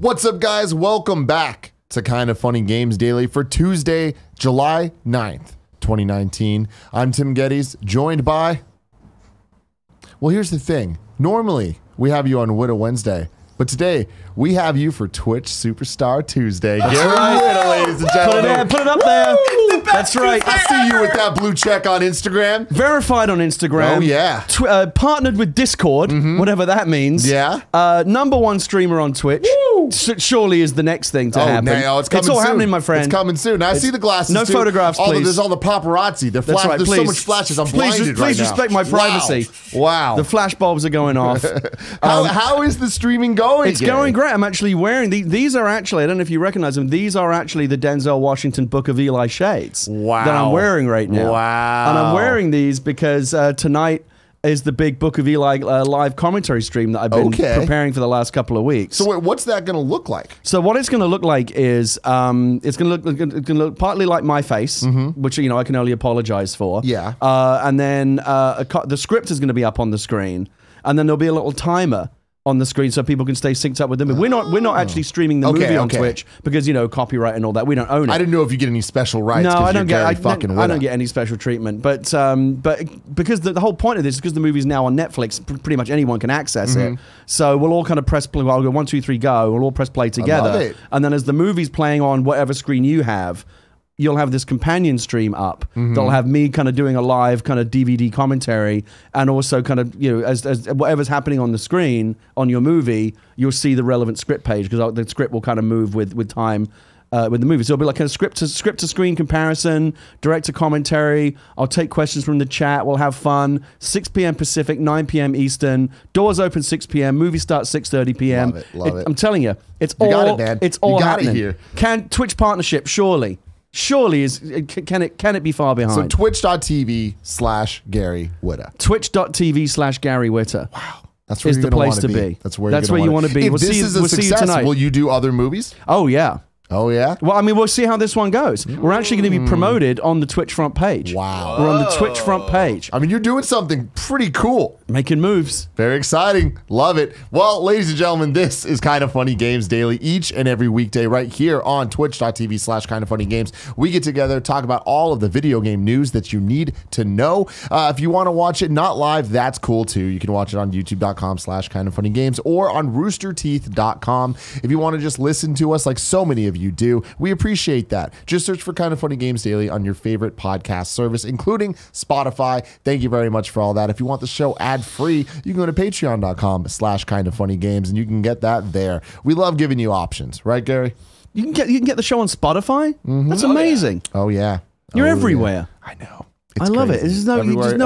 What's up, guys? Welcome back to Kind of Funny Games Daily for Tuesday, July 9th, 2019. I'm Tim Gettys, joined by... Well, here's the thing. Normally, we have you on Widow Wednesday, but today, we have you for Twitch Superstar Tuesday. That's right, ladies and gentlemen. Put it up there. That's right. I see you with that blue check on Instagram. Verified on Instagram. Oh, yeah. Partnered with Discord, whatever that means. Yeah. #1 streamer on Twitch. Surely is the next thing to happen. No, it's coming It's all soon. happening, my friend. It's coming soon. I see the glasses. No too. photographs, please. There's all the paparazzi. There's Right, so much flashes. I'm blinded right now. Please respect my privacy. Wow. The flash bulbs are going off. How is the streaming going? It's going great. I'm actually wearing these are actually, I don't know if you recognize them, these are actually the Denzel Washington Book of Eli shades. Wow. That I'm wearing right now. Wow. And I'm wearing these because tonight is the big Book of Eli live commentary stream that I've been preparing for the last couple of weeks. So wait, what's that going to look like? So what it's going to look like is it's going to look partly like my face, which I can only apologize for. Yeah. And then the script is going to be up on the screen, and then there'll be a little timer on the screen so people can stay synced up with them. We're not actually streaming the movie on Twitch because copyright and all that. We don't own it. I didn't know if you get any special rights. No, I don't get. I don't get any special treatment. But because the whole point of this is because the movie's now on Netflix, pretty much anyone can access it. So we'll all kind of press play. I'll go 1, 2, 3, go. We'll all press play together. I love it. And then as the movie's playing on whatever screen you have, you'll have this companion stream up that'll have me kind of doing a live kind of DVD commentary, and also kind of, as whatever's happening on the screen on your movie, you'll see the relevant script page because the script will kind of move with time with the movie. So it'll be like a script to screen comparison, director commentary. I'll take questions from the chat. We'll have fun. 6 p.m. Pacific, 9 p.m. Eastern. Doors open 6 p.m. Movie starts 6:30 p.m. Love it. I'm telling you, it's You all got it, man. It's all You got it happening. here. Can Twitch partnership surely can it be far behind? So twitch.tv/Gary Witta. Twitch.tv/Gary Witta. Wow. That's where is you're the gonna place wanna to be. That's where you want to be. If We'll this see, is a we'll see you success, tonight. will you do other movies? Oh, yeah. Oh, yeah? Well, I mean, we'll see how this one goes. We're actually going to be promoted on the Twitch front page. Wow. We're on the Twitch front page. I mean, you're doing something pretty cool. Making moves. Very exciting. Love it. Well, ladies and gentlemen, this is Kind of Funny Games Daily each and every weekday right here on twitch.tv/kindoffunnygames. We get together, talk about all of the video game news that you need to know. If you want to watch it not live, that's cool too. You can watch it on youtube.com/kindoffunnygames or on roosterteeth.com. If you want to just listen to us like so many of you do, we appreciate that. Just search for Kind of Funny Games Daily on your favorite podcast service, including Spotify. Thank you very much for all that. If you want the show ad-free, you can go to patreon.com/kindoffunnygames and you can get that there. We love giving you options, right, Gary? You can get the show on Spotify? That's amazing. Oh, yeah. You're everywhere. Yeah. I know. I love it. There's no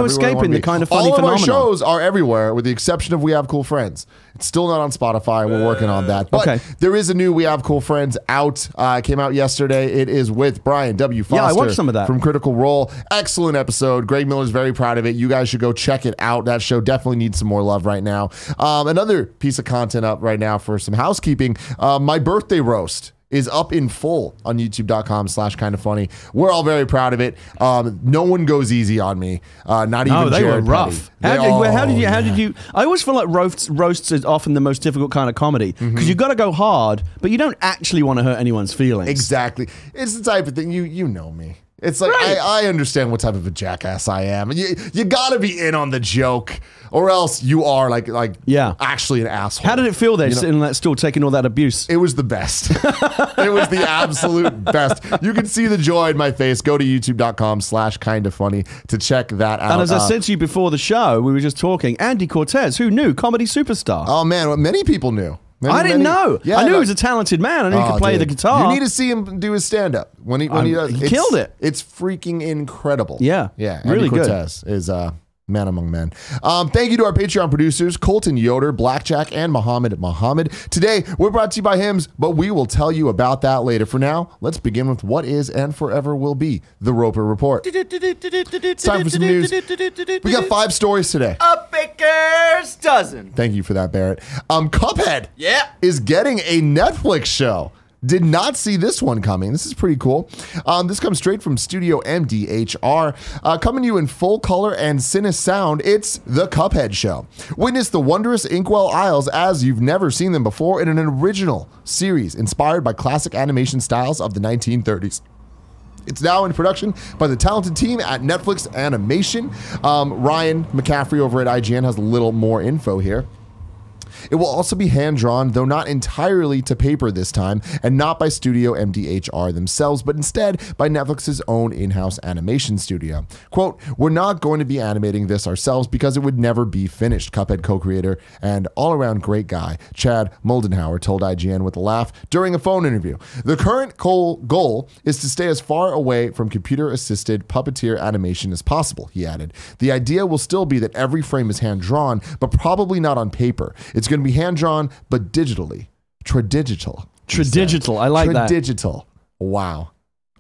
escaping the Kind of Funny phenomenon. All of our phenomenon. shows are everywhere with the exception of We Have Cool Friends. It's still not on Spotify. We're working on that. But there is a new We Have Cool Friends out. Came out yesterday. It is with Brian W. Foster. Yeah, I watched some of that. From Critical Role. Excellent episode. Greg Miller's very proud of it. You guys should go check it out. That show definitely needs some more love right now. Another piece of content up right now for some housekeeping. My birthday roast is up in full on youtube.com/kindoffunny. We're all very proud of it. No one goes easy on me. Not even they Jared were rough. How did you? I always feel like roasts is often the most difficult kind of comedy because you've got to go hard, but you don't actually want to hurt anyone's feelings. Exactly. It's the type of thing, you know me. It's like, I understand what type of a jackass I am. You gotta be in on the joke, or else you are like actually an asshole. How did it feel there, sitting on that stool, taking all that abuse? It was the best. It was the absolute best. You can see the joy in my face. Go to youtube.com/kindoffunny to check that out. And as I said to you before the show, we were just talking, Andy Cortez, who knew, comedy superstar. Oh man, many people knew. I didn't know. Yeah, I knew he was a talented man. I knew he could play the guitar. You need to see him do his stand-up when he does. He killed it. It's freaking incredible. Yeah, Andy really Cortez is man among men. Thank you to our Patreon producers, Colton Yoder, Blackjack, and Muhammad. Today, we're brought to you by Hims, but we will tell you about that later. For now, let's begin with what is and forever will be the Roper Report. It's time for some news. We got 5 stories today. A baker's dozen. Thank you for that, Barrett. Cuphead is getting a Netflix show. Did not see this one coming. This is pretty cool. This comes straight from Studio MDHR. Coming to you in full color and cine sound, it's The Cuphead Show. Witness the wondrous Inkwell Isles as you've never seen them before in an original series inspired by classic animation styles of the 1930s. It's now in production by the talented team at Netflix Animation. Ryan McCaffrey over at IGN has a little more info here. It will also be hand-drawn, though not entirely to paper this time, and not by Studio MDHR themselves, but instead by Netflix's own in-house animation studio. Quote, "We're not going to be animating this ourselves because it would never be finished," Cuphead co-creator and all-around great guy Chad Moldenhauer told IGN with a laugh during a phone interview. "The current goal is to stay as far away from computer-assisted puppeteer animation as possible," he added. "The idea will still be that every frame is hand-drawn, but probably not on paper. It's going to be hand-drawn, but digitally. Tradigital. Tradigital. I like that. Tradigital. Wow.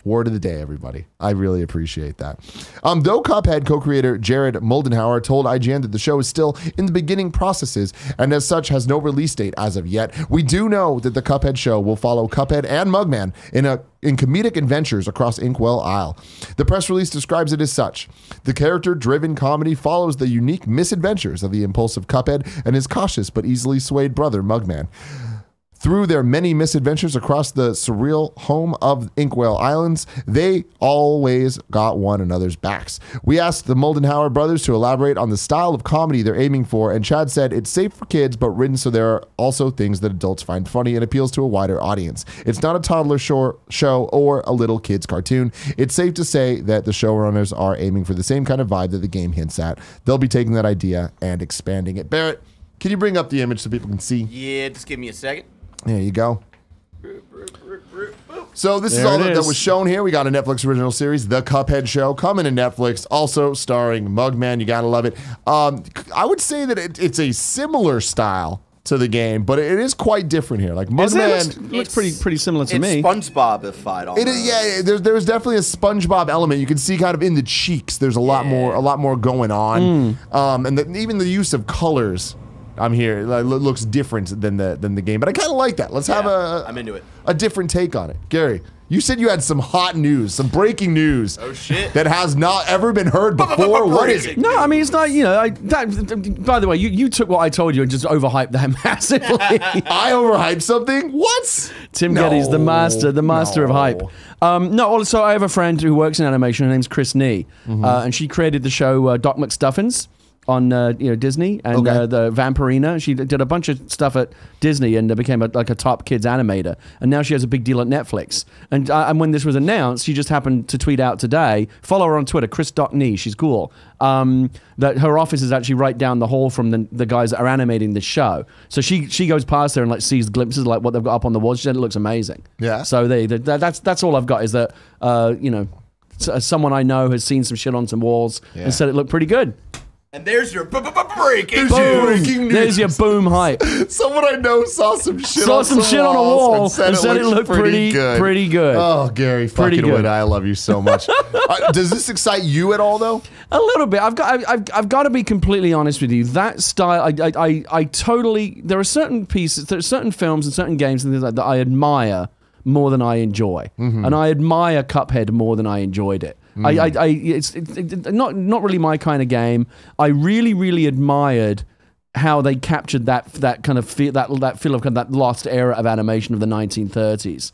Word of the day, everybody. I really appreciate that. Though Cuphead co-creator Jared Moldenhauer told IGN that the show is still in the beginning processes and as such has no release date as of yet, we do know that the Cuphead show will follow Cuphead and Mugman in comedic adventures across Inkwell Isle. The press release describes it as such. The character-driven comedy follows the unique misadventures of the impulsive Cuphead and his cautious but easily swayed brother Mugman. Through their many misadventures across the surreal home of Inkwell Islands, they always got one another's backs. We asked the Moldenhauer brothers to elaborate on the style of comedy they're aiming for, and Chad said it's safe for kids, but written so there are also things that adults find funny and appeals to a wider audience. It's not a toddler show or a little kid's cartoon. It's safe to say that the showrunners are aiming for the same kind of vibe that the game hints at. They'll be taking that idea and expanding it. Barrett, can you bring up the image so people can see? Yeah, just give me a second. There you go. So this is all that was shown here. We got a Netflix original series, The Cuphead Show, coming to Netflix, also starring Mugman. You gotta love it. I would say that it's a similar style to the game, but it is quite different here. Like Mugman looks pretty similar to me. It's SpongeBob-ified almost. It is, yeah. There's definitely a SpongeBob element. You can see kind of in the cheeks. There's a lot more going on, and even the use of colors. I'm here. It looks different than the game, but I kind of like that. Let's have I'm into it. A different take on it. Gary, you said you had some hot news, some breaking news. Oh shit! That has not ever been heard before. What is it? No, I mean it's not. You know, by the way, you took what I told you and just overhyped that massively. I overhyped something. What? Tim Gettys, the master of hype. Also I have a friend who works in animation. Her name's Chris Nee, and she created the show Doc McStuffins on Disney and the Vampirina. She did a bunch of stuff at Disney and became a top kids animator. And now she has a big deal at Netflix. And when this was announced, she just happened to tweet out today. Follow her on Twitter, Chris.Nee. She's cool. That her office is actually right down the hall from the guys that are animating the show. So she goes past there and sees glimpses of what they've got up on the walls. She said it looks amazing. Yeah. So that's all I've got is that someone I know has seen some shit on some walls and said it looked pretty good. And there's your breaking news. There's your boom hype. Someone I know saw some shit on a wall and said it looked pretty good. Oh, Gary, fucking Wood, I love you so much. Does this excite you at all, though? A little bit. I've got to be completely honest with you. That style, I totally. There are certain pieces, there are certain films and certain games and things like that I admire more than I enjoy, and I admire Cuphead more than I enjoyed it. It's not really my kind of game. I really admired how they captured that kind of feel, that feel of kind of that lost era of animation of the 1930s.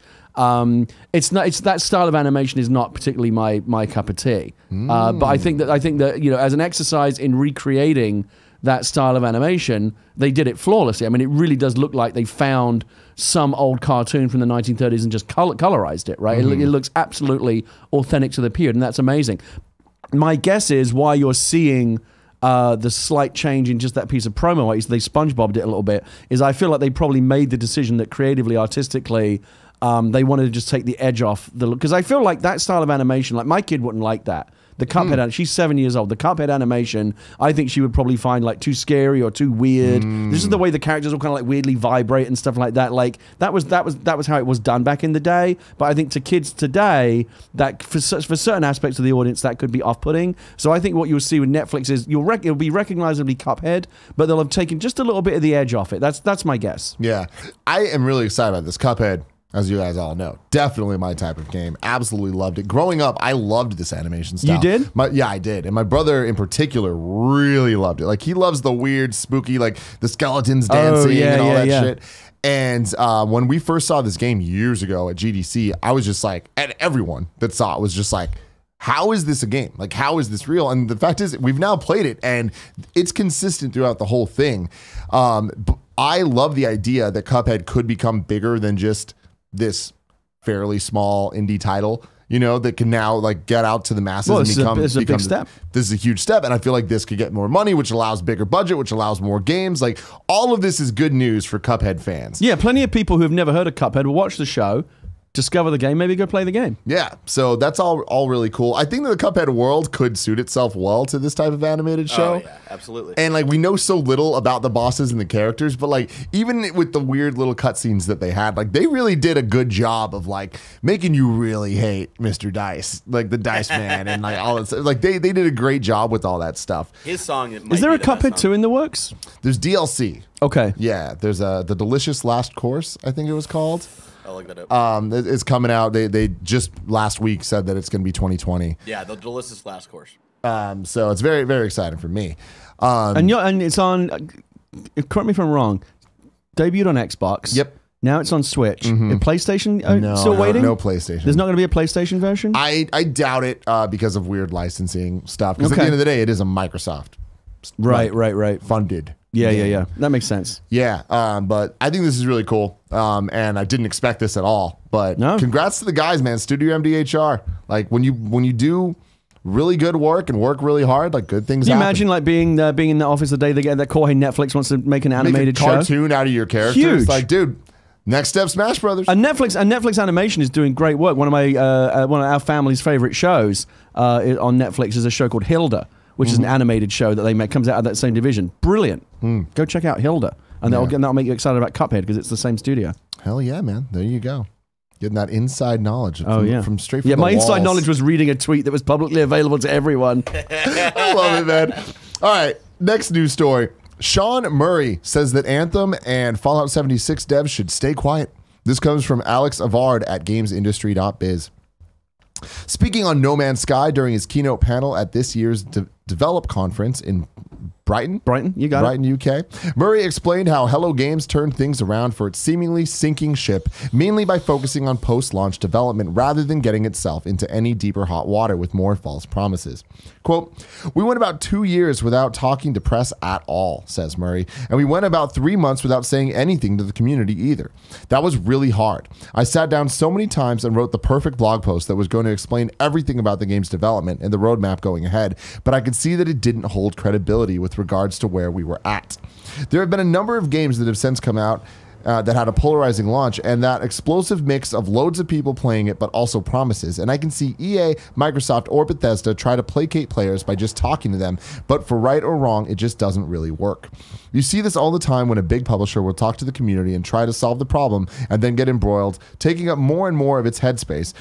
It's that style of animation is not particularly my cup of tea. But I think that as an exercise in recreating that style of animation, they did it flawlessly. I mean, it really does look like they found some old cartoon from the 1930s and just colorized it, right? It looks absolutely authentic to the period, and that's amazing. My guess is why you're seeing the slight change in just that piece of promo, they SpongeBobbed it a little bit, is I feel like they probably made the decision that creatively, artistically, they wanted to just take the edge off the look. Because I feel like that style of animation, like my kid wouldn't like that. The Cuphead, she's 7 years old. The Cuphead animation, I think she would probably find too scary or too weird. This is the way the characters will kind of weirdly vibrate and stuff like that. That was how it was done back in the day. But I think to kids today, that for certain aspects of the audience, that could be off-putting. So I think what you'll see with Netflix is it'll be recognizably Cuphead, but they'll have taken just a little bit of the edge off it. That's my guess. Yeah, I am really excited about this Cuphead. as you guys all know. Definitely my type of game. Absolutely loved it. Growing up, I loved this animation style. You did? Yeah, I did. And my brother in particular really loved it. Like, he loves the weird, spooky, like the skeletons dancing and all that shit. And when we first saw this game years ago at GDC, I was just like, and everyone that saw it was just like, how is this a game? Like, how is this real? And the fact is, we've now played it, and it's consistent throughout the whole thing. I love the idea that Cuphead could become bigger than just this fairly small indie title, you know, that can now like get out to the masses. Well, and it's a big step. This is a huge step, and I feel like this could get more money, which allows bigger budget, which allows more games. Like, all of this is good news for Cuphead fans. Yeah, plenty of people who have never heard of Cuphead will watch the show, discover the game, maybe go play the game. Yeah, so that's all really cool. I think that the Cuphead world could suit itself well to this type of animated show. Oh, yeah, absolutely. And like, we know so little about the bosses and the characters, but like, even with the weird little cutscenes that they had, like, they really did a good job of like making you really hate Mr. Dice, like the Dice Man, and like all that stuff. Like, they did a great job with all that stuff. His song Is there a Cuphead 2 in the works? There's DLC. Okay. Yeah, there's the Delicious Last Course, I think it was called. I'll look that up. It's coming out. They just last week said that it's going to be 2020. Yeah, the Delicious Last Course. So it's very, very exciting for me. And it's on, correct me if I'm wrong, debuted on Xbox. Yep. Now it's on Switch. PlayStation still waiting? No PlayStation. There's not going to be a PlayStation version? I doubt it because of weird licensing stuff. Because at the end of the day, it is a Microsoft. Right. Funded. Yeah. That makes sense. Yeah, but I think this is really cool, and I didn't expect this at all. But congrats to the guys, man. Studio MDHR. Like, when you do really good work and work really hard, like, good things Can you happen. imagine like being in the office the day they get that call, hey, Netflix wants to make an animated Make a cartoon out of your characters? Huge. Like, dude, next step, Smash Brothers. And Netflix Animation is doing great work. One of our family's favorite shows on Netflix is a show called Hilda, which is an animated show that they make, comes out of that same division. Brilliant. Go check out Hilda. And that'll make you excited about Cuphead because it's the same studio. Hell yeah, man. There you go. Getting that inside knowledge from straight from the my inside walls. knowledge was reading a tweet that was publicly available to everyone. I love it, man. All right, next news story. Sean Murray says that Anthem and Fallout 76 devs should stay quiet. This comes from Alex Avard at gamesindustry.biz. Speaking on No Man's Sky during his keynote panel at this year's Develop conference in Brighton, you got it. UK. Murray explained how Hello Games turned things around for its seemingly sinking ship, mainly by focusing on post-launch development rather than getting itself into any deeper hot water with more false promises. Quote, "We went about 2 years without talking to press at all," says Murray, "and we went about 3 months without saying anything to the community either. That was really hard. I sat down so many times and wrote the perfect blog post that was going to explain everything about the game's development and the roadmap going ahead, but I could see that it didn't hold credibility with regards to where we were at. There have been a number of games that have since come out that had a polarizing launch, and that explosive mix of loads of people playing it, but also promises. And I can see EA, Microsoft, or Bethesda try to placate players by just talking to them, but for right or wrong, it just doesn't really work. You see this all the time when a big publisher will talk to the community and try to solve the problem and then get embroiled, taking up more and more of its headspace.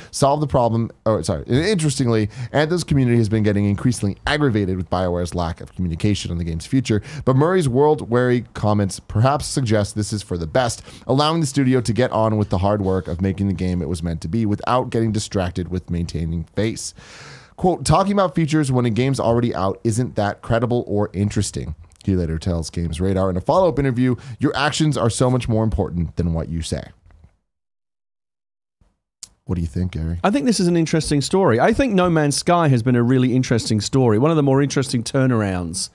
Interestingly, Anthem's community has been getting increasingly aggravated with BioWare's lack of communication on the game's future, but Murray's world-weary comments perhaps suggest this is for the best, allowing the studio to get on with the hard work of making the game it was meant to be without getting distracted with maintaining face. Quote, "Talking about features when a game's already out isn't that credible or interesting." He later tells Games Radar in a follow-up interview, "Your actions are so much more important than what you say." What do you think, Gary? I think this is an interesting story. I think No Man's Sky has been a really interesting story. One of the more interesting turnarounds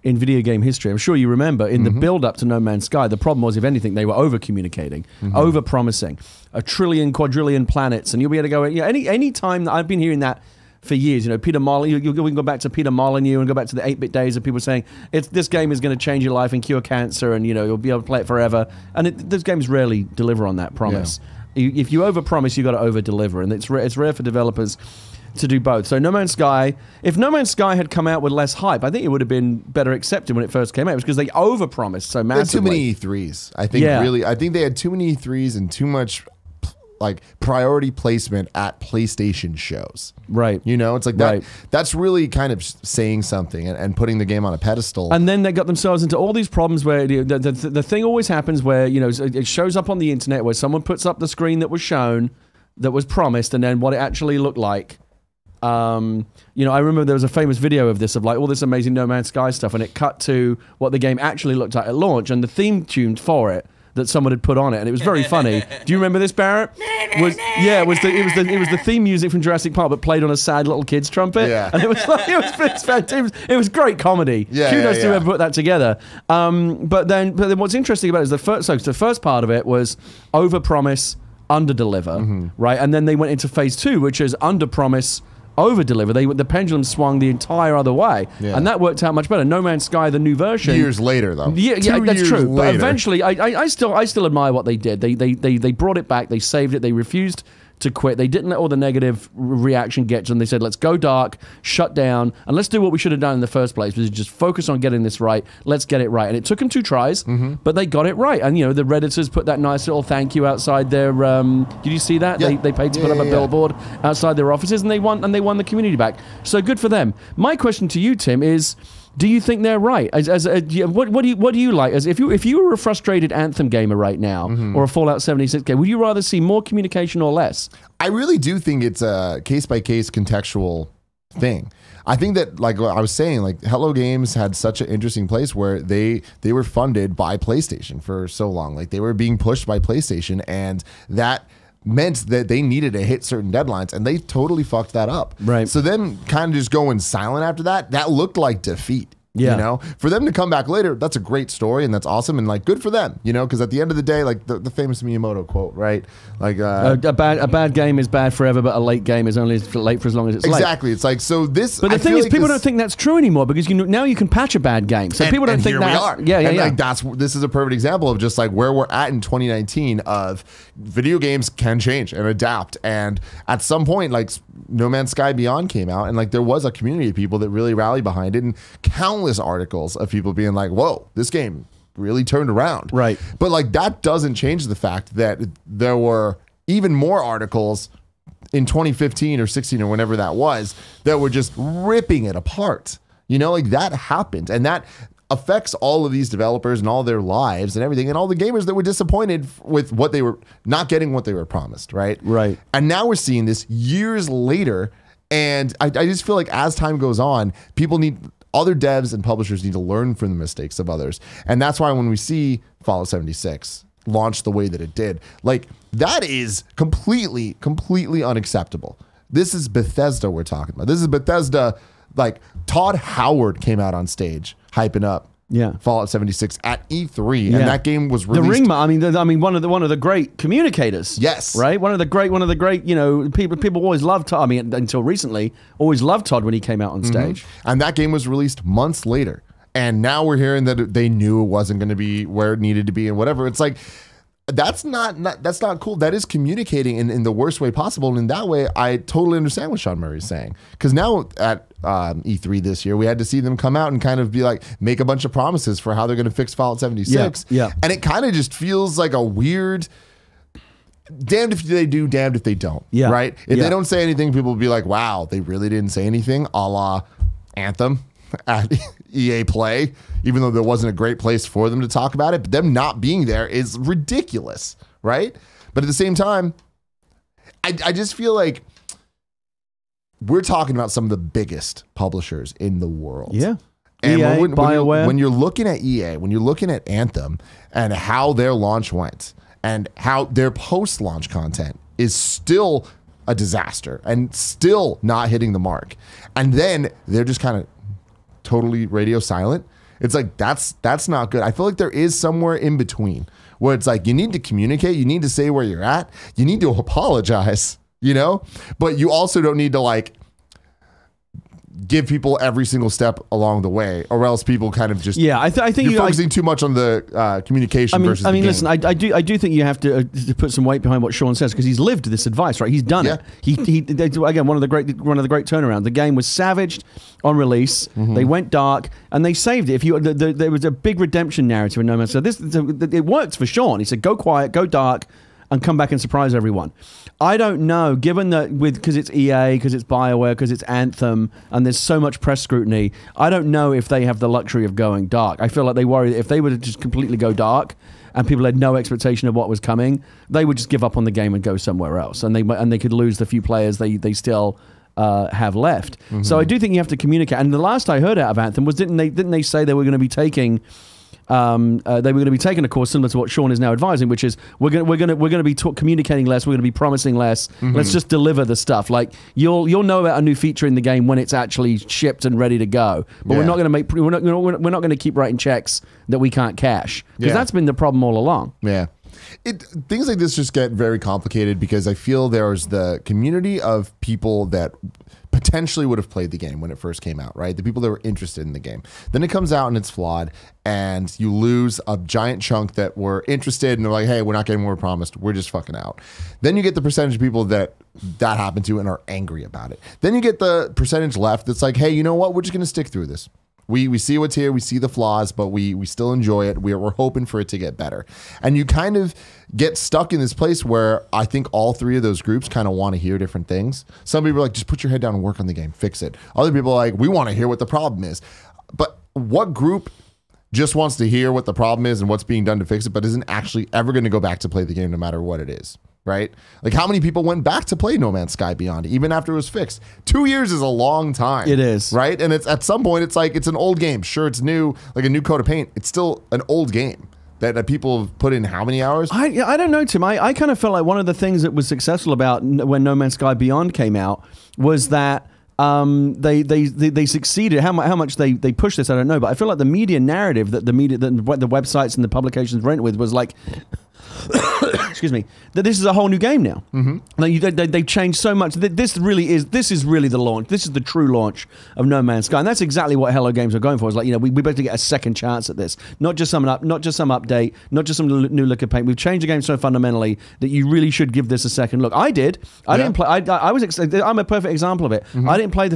in video game history. I'm sure you remember in the build-up to No Man's Sky, the problem was, if anything, they were over-communicating, over-promising, a trillion, quadrillion planets, and you'll be able to go, any time that I've been hearing that for years, Peter Molyneux, we can go back to Peter Molyneux and go back to the 8-bit days of people saying, this game is going to change your life and cure cancer, and you'll be able to play it forever. And those games rarely deliver on that promise. Yeah. If you over-promise, you've got to over-deliver, and it's rare for developers to do both. So No Man's Sky, if No Man's Sky had come out with less hype, I think it would have been better accepted when it first came out. It was because they overpromised so massively. They had too many E3s. I think really, I think they had too many E3s and too much like priority placement at PlayStation shows. Right. You know, it's like that. Right. That's really kind of saying something and putting the game on a pedestal. And then they got themselves into all these problems where the thing always happens where, you know, it shows up on the internet where someone puts up the screen that was shown, that was promised, and then what it actually looked like. You know, I remember there was a famous video of this, of like all this amazing No Man's Sky stuff, and it cut to what the game actually looked like at launch, and the theme tune for it that someone had put on it, and it was very funny. Do you remember this, Barrett? It was the theme music from Jurassic Park, but played on a sad little kid's trumpet. Yeah. And it was like, it was great comedy. Yeah, Kudos yeah, to yeah. whoever put that together. But then what's interesting about it is the first part of it was overpromise, underdeliver, right? And then they went into phase 2, which is underpromise, over-deliver. The pendulum swung the entire other way, and that worked out much better. No Man's Sky, the new version, years later, though. Yeah, Two that's years true. But later. eventually, I still admire what they did. They brought it back. They saved it. They refused to quit. They didn't let all the negative reaction get to them. They said, let's go dark, shut down, and let's do what we should have done in the first place, which is just focus on getting this right. Let's get it right. And it took them 2 tries, but they got it right. And, you know, the Redditors put that nice little thank you outside their, did you see that? Yeah. They paid to put up a billboard outside their offices, and they won the community back. So good for them. My question to you, Tim, is, do you think they're right? What do you like? As if you were a frustrated Anthem gamer right now, or a Fallout 76 game, would you rather see more communication or less? I really do think it's a case-by-case contextual thing. I think that, like what I was saying, like Hello Games had such an interesting place where they were funded by PlayStation for so long. Like they were being pushed by PlayStation, and that meant that they needed to hit certain deadlines, and they totally fucked that up. Right. So then kind of just going silent after that looked like defeat. Yeah. You know, for them to come back later, that's a great story, and that's awesome, and like good for them, you know, because at the end of the day, like the famous Miyamoto quote, right? Like a bad game is bad forever, but a late game is only late for as long as it's late. Exactly. It's like, so this. But the thing is, people don't think that's true anymore, because now you can patch a bad game. So people don't think here that. We are. Yeah, and like this is a perfect example of just like where we're at in 2019 of video games can change and adapt. And at some point, like No Man's Sky Beyond came out, and like there was a community of people that really rallied behind it, and countless articles of people being like, whoa, this game really turned around. Right. But like that doesn't change the fact that there were even more articles in 2015 or 16 or whenever that was that were just ripping it apart. You know, like that happened, and that affects all of these developers and all their lives and everything, and all the gamers that were disappointed with what they were not getting, what they were promised. Right. And now we're seeing this years later, and I just feel like as time goes on, other devs and publishers need to learn from the mistakes of others. And that's why when we see Fallout 76 launch the way that it did, like that is completely unacceptable. This is Bethesda we're talking about. This is Bethesda. Like Todd Howard came out on stage hyping up Fallout 76 at E3, and that game was released. The ring, one of the great communicators. Yes, right. One of the great. You know, people always loved Todd. I mean, until recently, always loved Todd when he came out on stage. And that game was released months later, and now we're hearing that they knew it wasn't going to be where it needed to be, and whatever. It's like that's not cool. That is communicating in the worst way possible, and in that way, I totally understand what Sean Murray is saying. Because now at E3 this year, we had to see them come out and kind of be like, make a bunch of promises for how they're going to fix Fallout 76. Yeah. And it kind of just feels like a weird, damned if they do, damned if they don't. Yeah. Right? If they don't say anything, people will be like, wow, they really didn't say anything, a la Anthem at EA Play, even though there wasn't a great place for them to talk about it. But them not being there is ridiculous, right? But at the same time, I just feel like we're talking about some of the biggest publishers in the world. Yeah. And EA, BioWare. when you're looking at EA, when you're looking at Anthem and how their launch went and how their post-launch content is still a disaster and still not hitting the mark, and then they're just kind of totally radio silent. It's like, that's not good. I feel like there is somewhere in between where it's like, you need to communicate, you need to say where you're at, you need to apologize, you know, but you also don't need to like give people every single step along the way, or else people kind of just I think you're focusing too much on the communication versus the game. listen, I do think you have to put some weight behind what Sean says, because he's lived this advice, right? He's done it. He again, one of the great turnarounds. The game was savaged on release. They went dark and they saved it. There was a big redemption narrative in No Man's Sky. It worked for Sean. He said, go quiet, go dark, and come back and surprise everyone. I don't know, given that because it's EA, because it's BioWare, because it's Anthem, and there's so much press scrutiny, I don't know if they have the luxury of going dark. I feel like they worry that if they were to just completely go dark and people had no expectation of what was coming, they would just give up on the game and go somewhere else, and they could lose the few players they still have left. So I do think you have to communicate. And the last I heard out of Anthem was didn't they say they were going to be taking a course similar to what Sean is now advising, which is we're going to be communicating less, we're going to be promising less. Let's just deliver the stuff. Like you'll know about a new feature in the game when it's actually shipped and ready to go. But we're not going to keep writing checks that we can't cash, because that's been the problem all along. Yeah. Things like this just get very complicated because I feel there's the community of people that potentially would have played the game when it first came out, right? The people that were interested in the game. Then it comes out and it's flawed, and you lose a giant chunk that were interested and they're like, hey, we're not getting what we're promised. We're just fucking out. Then you get the percentage of people that happened to and are angry about it. Then you get the percentage left that's like, hey, you know what? We're just going to stick through this. We see what's here, we see the flaws, but we still enjoy it. We're hoping for it to get better. And you kind of get stuck in this place where I think all three of those groups kind of want to hear different things. Some people are like, just put your head down and work on the game, fix it. Other people are like, we want to hear what the problem is. But what group just wants to hear what the problem is and what's being done to fix it, but isn't actually ever going to go back to play the game no matter what it is? Right? Like, how many people went back to play No Man's Sky Beyond even after it was fixed? 2 years is a long time. It is. Right? And it's at some point, it's like, it's an old game. Sure, it's new, like a new coat of paint. It's still an old game that people have put in how many hours? I don't know, Tim. I kind of felt like one of the things that was successful about when No Man's Sky Beyond came out was that they succeeded. How much they pushed this, I don't know. But I feel like the media narrative that the websites and the publications went with was like, excuse me, that this is a whole new game now. They've changed so much. This is really the launch. This is the true launch of No Man's Sky, and that's exactly what Hello Games are going for. It's like, we better get a second chance at this. Not just some update, not just some new look of paint. We've changed the game so fundamentally that you really should give this a second look. I did. I didn't play. I'm a perfect example of it. I didn't play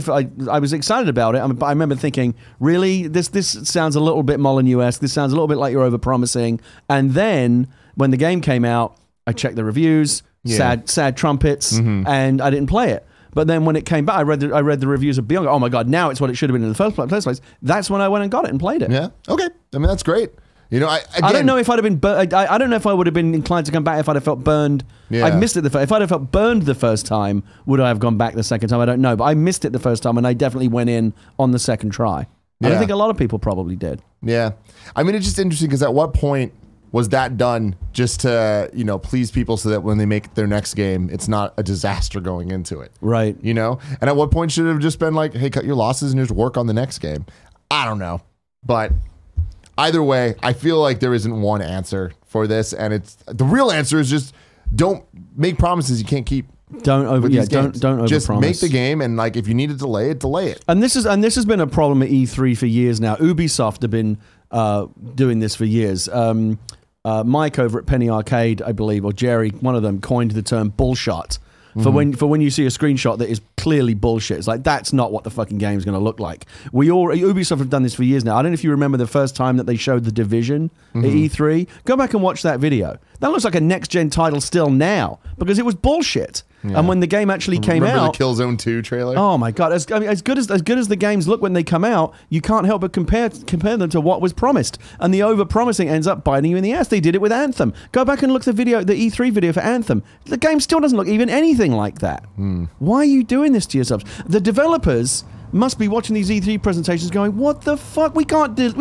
I was excited about it, but I remember thinking, really, this sounds a little bit Molyneux-esque. This sounds a little bit like you're overpromising. And then when the game came out, I checked the reviews, sad trumpets, and I didn't play it. But then when it came back, I read the reviews of Beyond. Oh my God, now it's what it should have been in the first place. That's when I went and got it and played it. Yeah. Okay. I mean, that's great. I don't know if I'd have been. I don't know if I would have been inclined to come back if I'd have felt burned. Yeah. I missed it if I'd have felt burned the first time, would I have gone back the second time? I don't know, but I missed it the first time, and I definitely went in on the second try. I don't think a lot of people probably did. Yeah. I mean, it's just interesting because at what point was that done just to, please people so that when they make their next game, it's not a disaster going into it? Right. And at what point should it have just been like, hey, cut your losses and just work on the next game? I don't know. But either way, I feel like there isn't one answer for this. And the real answer is just don't make promises you can't keep. Don't overpromise. Just make the game, and like if you need to delay it, delay it. And this has been a problem at E3 for years now. Ubisoft have been doing this for years. Mike over at Penny Arcade, I believe, or Jerry, one of them, coined the term bullshot. For when you see a screenshot that is clearly bullshit, it's like, that's not what the fucking game is going to look like. Ubisoft have done this for years now. I don't know if you remember the first time that they showed The Division at E3. Go back and watch that video. That looks like a next-gen title still now, because it was bullshit. Yeah. And when the game actually came out, remember the Killzone 2 trailer? Oh my God! As good as the games look when they come out, you can't help but compare them to what was promised, and the over-promising ends up biting you in the ass. They did it with Anthem. Go back and look at the E3 video for Anthem. The game still doesn't look even anything like that. Why are you doing this to yourselves? The developers must be watching these E3 presentations going, what the fuck? We can't do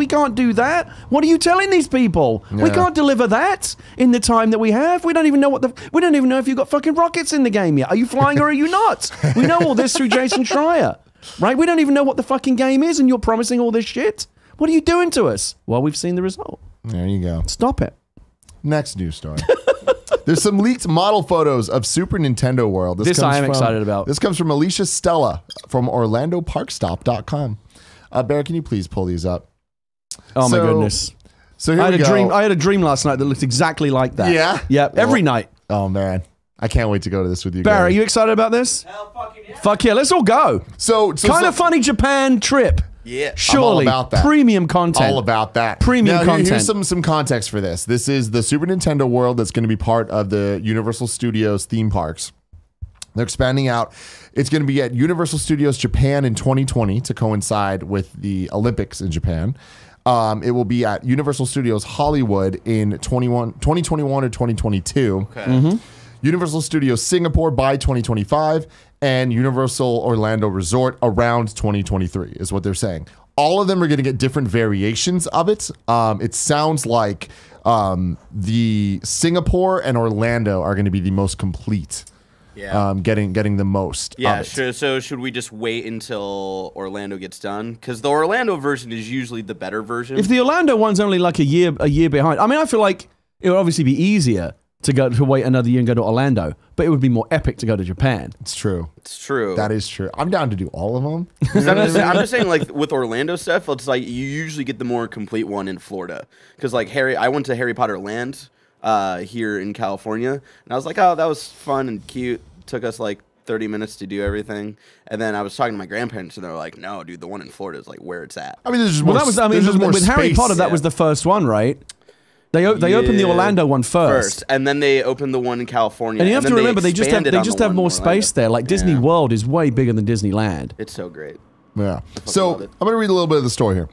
that. What are you telling these people? Yeah. We can't deliver that in the time that we have. We don't even know if you've got fucking rockets in the game yet. Are you flying or are you not? We know all this through Jason Schreier, right? We don't even know what the fucking game is, and you're promising all this shit. What are you doing to us? Well, we've seen the result. There you go. Stop it. Next news story. There's some leaked model photos of Super Nintendo World. This I am excited about. This comes from Alicia Stella from OrlandoParkstop.com. Bear, can you please pull these up? Oh my goodness. So here we go. I had a dream last night that looked exactly like that. Yeah? Yeah, every night. Oh man. I can't wait to go to this with you Barry, are you excited about this? Hell fucking yeah. Fuck yeah, let's all go. So kind of funny Japan trip. Yeah. Surely, I'm all about that. premium content. All about that. Premium now, content. Here's some context for this. This is the Super Nintendo world that's going to be part of the Universal Studios theme parks. They're expanding out. It's going to be at Universal Studios Japan in 2020 to coincide with the Olympics in Japan. It will be at Universal Studios Hollywood in 2021 or 2022. Okay. Universal Studios Singapore by 2025, and Universal Orlando Resort around 2023 is what they're saying. All of them are going to get different variations of it. It sounds like the Singapore and Orlando are going to be the most complete. Yeah. Getting the most. Yeah. Of it. So should we just wait until Orlando gets done? Because the Orlando version is usually the better version. If the Orlando one's only like a year behind, I mean, I feel like it would obviously be easier to wait another year and go to Orlando, but it would be more epic to go to Japan. It's true. It's true. That is true. I'm down to do all of them. I'm just saying, like with Orlando stuff, it's like you usually get the more complete one in Florida. Because like I went to Harry Potter Land here in California, and I was like, oh, that was fun and cute. Took us like 30 minutes to do everything, and then I was talking to my grandparents, and they were like, "No, dude, the one in Florida is like where it's at." I mean, there's just Well, more. that was, I there's mean, just more with Harry space. Potter, that was the first one, right? They opened the Orlando one first. and then they opened the one in California. And you have to remember, they just have expanded more on the one in space there. Like Disney Orlando. World is way bigger than Disneyland. It's so great. Yeah. So love it. I'm going to read a little bit of the story here.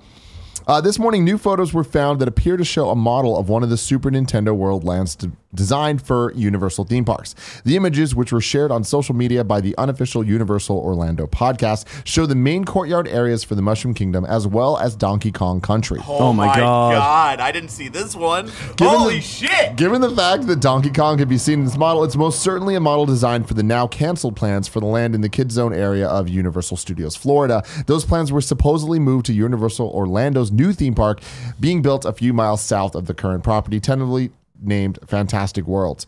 This morning, new photos were found that appear to show a model of one of the Super Nintendo World lands designed for Universal theme parks. The images, which were shared on social media by the unofficial Universal Orlando podcast, show the main courtyard areas for the Mushroom Kingdom as well as Donkey Kong Country. Oh my God. I didn't see this one. Given shit! Given the fact that Donkey Kong can be seen in this model, it's most certainly a model designed for the now canceled plans for the land in the Kids Zone area of Universal Studios Florida. Those plans were supposedly moved to Universal Orlando's new theme park, being built a few miles south of the current property, tentatively named Fantastic Worlds.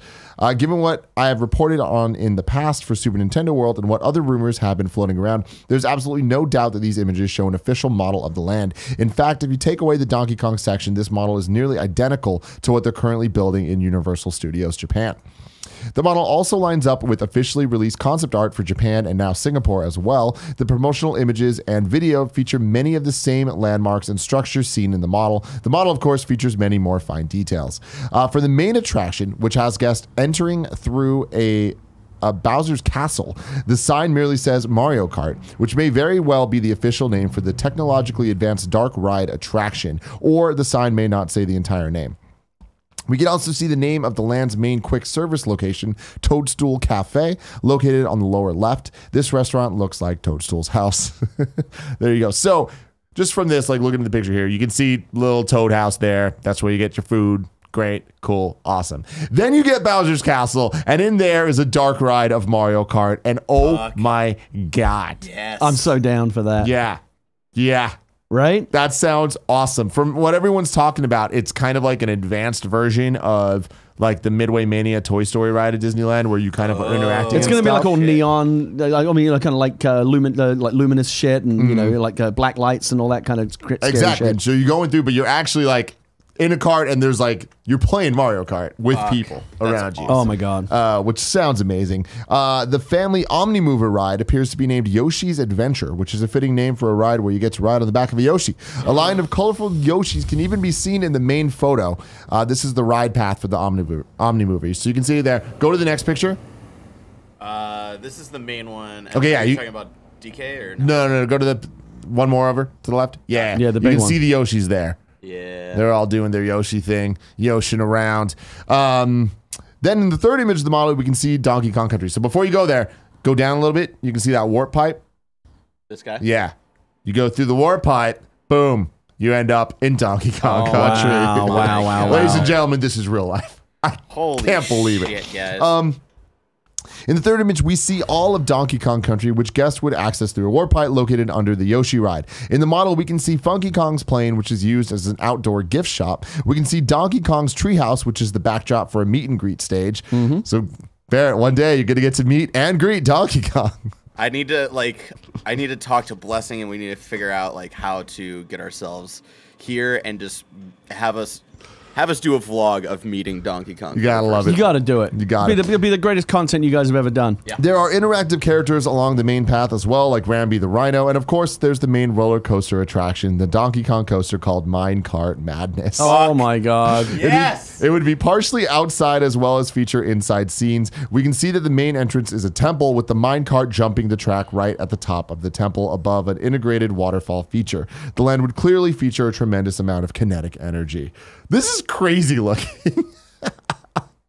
Given what I have reported on in the past for Super Nintendo World and what other rumors have been floating around, there's absolutely no doubt that these images show an official model of the land. In fact, if you take away the Donkey Kong section, this model is nearly identical to what they're currently building in Universal Studios Japan. The model also lines up with officially released concept art for Japan and now Singapore as well. The promotional images and video feature many of the same landmarks and structures seen in the model. The model, of course, features many more fine details. For the main attraction, which has guests entering through a Bowser's Castle, the sign merely says Mario Kart, which may very well be the official name for the technologically advanced dark ride attraction, or the sign may not say the entire name. We can also see the name of the land's main quick service location, Toadstool Cafe, located on the lower left. This restaurant looks like Toadstool's house. There you go. So just from this, like looking at the picture here, you can see little Toad house there. That's where you get your food. Great, cool, awesome. Then you get Bowser's Castle, and in there is a dark ride of Mario Kart, and oh my God. Yes. I'm so down for that. Yeah. Yeah. Right? That sounds awesome. From what everyone's talking about, it's kind of like an advanced version of like the Midway Mania Toy Story ride at Disneyland, where you kind of are interacting. It's going to be like all neon, I mean, like, kind of like luminous shit, and you know, like black lights and all that kind of scary exactly. shit. So you're going through, but you're actually like in a cart, and there's like you're playing Mario Kart with people around you. Oh my God. Which sounds amazing. The family Omnimover ride appears to be named Yoshi's Adventure, which is a fitting name for a ride where you get to ride on the back of a Yoshi. A line of colorful Yoshis can even be seen in the main photo. This is the ride path for the Omnimover. So you can see there. Go to the next picture. This is the main one. Okay, yeah. Are you talking about DK or No. Go to the one more over to the left. Yeah. Yeah, the you big can one. see the Yoshis there. Yeah. They're all doing their Yoshi thing, Yoshin around. Then in the third image of the model, we can see Donkey Kong Country. So before you go there, go down a little bit. You can see that warp pipe. This guy? Yeah. You go through the warp pipe, boom, you end up in Donkey Kong Country. Wow. Ladies and gentlemen, this is real life. I Holy can't believe shit, it. Guys. In the third image, we see all of Donkey Kong Country, which guests would access through a warp pipe located under the Yoshi ride. In the model, we can see Funky Kong's plane, which is used as an outdoor gift shop. We can see Donkey Kong's treehouse, which is the backdrop for a meet and greet stage. So, Barrett, one day you're going to get to meet and greet Donkey Kong. I need to talk to Blessing, and we need to figure out like how to get ourselves here and just have us Have us do a vlog of meeting Donkey Kong. You gotta love it. You gotta do it. You got it. It'll be the greatest content you guys have ever done. Yeah. There are interactive characters along the main path as well, like Rambi the Rhino, and of course, there's the main roller coaster attraction, the Donkey Kong coaster called Minecart Madness. Oh my god. Yes. It would be partially outside as well as feature inside scenes. We can see that the main entrance is a temple with the minecart jumping the track right at the top of the temple above an integrated waterfall feature. The land would clearly feature a tremendous amount of kinetic energy. This is crazy looking.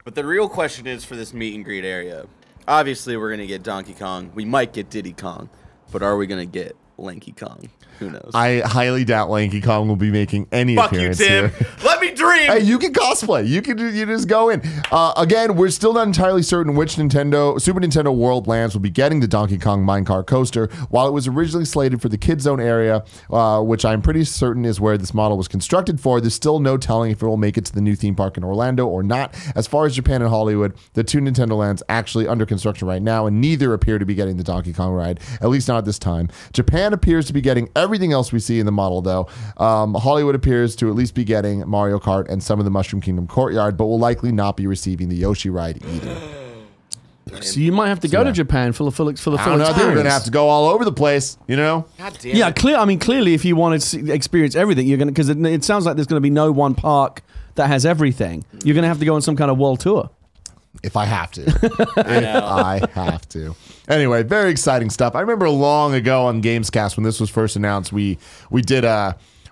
But the real question is for this meet and greet area. Obviously, we're going to get Donkey Kong. We might get Diddy Kong. But are we going to get Lanky Kong? Who knows? I highly doubt Lanky Kong will be making any Fuck you, appearance Tim. here. Let me dream. Hey, you can cosplay. You just go in. Again, we're still not entirely certain which Super Nintendo World lands will be getting the Donkey Kong Minecart coaster. While it was originally slated for the Kid Zone area, which I'm pretty certain is where this model was constructed for, there's still no telling if it will make it to the new theme park in Orlando or not. As far as Japan and Hollywood, the two Nintendo lands actually under construction right now, and neither appear to be getting the Donkey Kong ride, at least not at this time. Japan appears to be getting everything else we see in the model, though. Hollywood appears to at least be getting Mario Kart and some of the Mushroom Kingdom Courtyard, but will likely not be receiving the Yoshi ride either. So you might have to go to Japan for the full I don't know. I think we're going to have to go all over the place, you know? God damn Yeah, it. clearly, if you want to experience everything, you're going to, because it sounds like there's going to be no one park that has everything. You're going to have to go on some kind of world tour. If I have to. If I have to. Anyway, very exciting stuff. I remember long ago on Gamescast when this was first announced, we did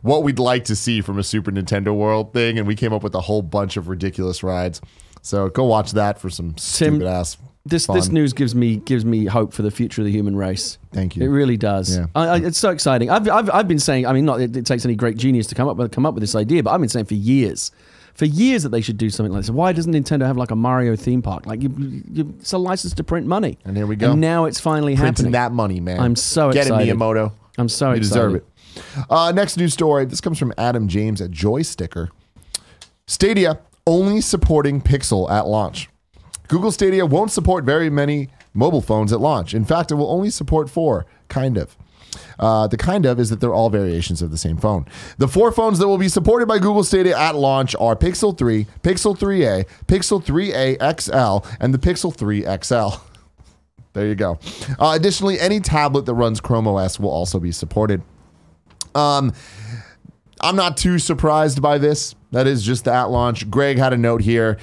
what we'd like to see from a Super Nintendo World thing, and we came up with a whole bunch of ridiculous rides. So go watch that for some stupid ass This fun. news gives me hope for the future of the human race. Thank you. It really does. Yeah. It's so exciting. I've been saying, I mean, not it takes any great genius to come up with this idea, but I've been saying for years that they should do something like this. Why doesn't Nintendo have like a Mario theme park? Like it's a license to print money. And here we go. And now it's finally Printing happening. that money, man. I'm so Get excited. it, Miyamoto. I'm so You excited. deserve it. Next news story. This comes from Adam James at Joysticker. Stadia only supporting Pixel at launch. Google Stadia won't support very many mobile phones at launch. In fact, it will only support 4, kind of. The kind of is that they're all variations of the same phone. The 4 phones that will be supported by Google Stadia at launch are Pixel 3, Pixel 3a, Pixel 3a XL, and the Pixel 3 XL. There you go. Additionally, any tablet that runs Chrome OS will also be supported. I'm not too surprised by this. That is just the at launch. Greg had a note here.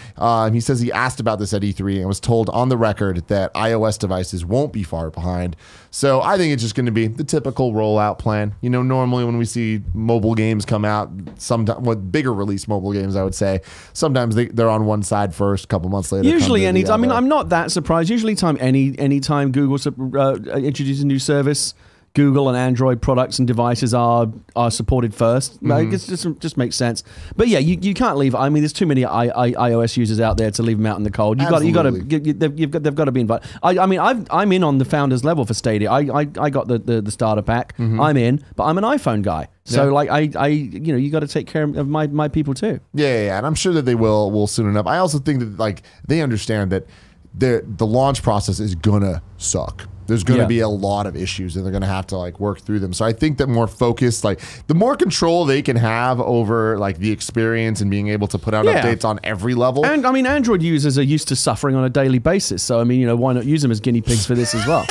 He says he asked about this at E3 and was told on the record that iOS devices won't be far behind. So I think it's just going to be the typical rollout plan. You know, normally when we see mobile games come out, sometimes with bigger release mobile games, I would say, sometimes they're on one side first, a couple months later. Usually, I mean, I'm not that surprised. Usually, anytime Google introduces a new service, Google and Android products and devices are supported first. Like, it just makes sense. But yeah, you can't leave. I mean, there's too many iOS users out there to leave them out in the cold. They've got to be invited. I mean, I'm in on the founders level for Stadia. I got the starter pack. I'm in, but I'm an iPhone guy. So you got to take care of my people too. Yeah, and I'm sure that they will soon enough. I also think that like they understand that the launch process is gonna suck. There's going to be a lot of issues and they're going to have to like work through them. So I think that more focused, like the more control they can have over like the experience and being able to put out updates on every level. And I mean, Android users are used to suffering on a daily basis. So I mean, why not use them as guinea pigs for this as well?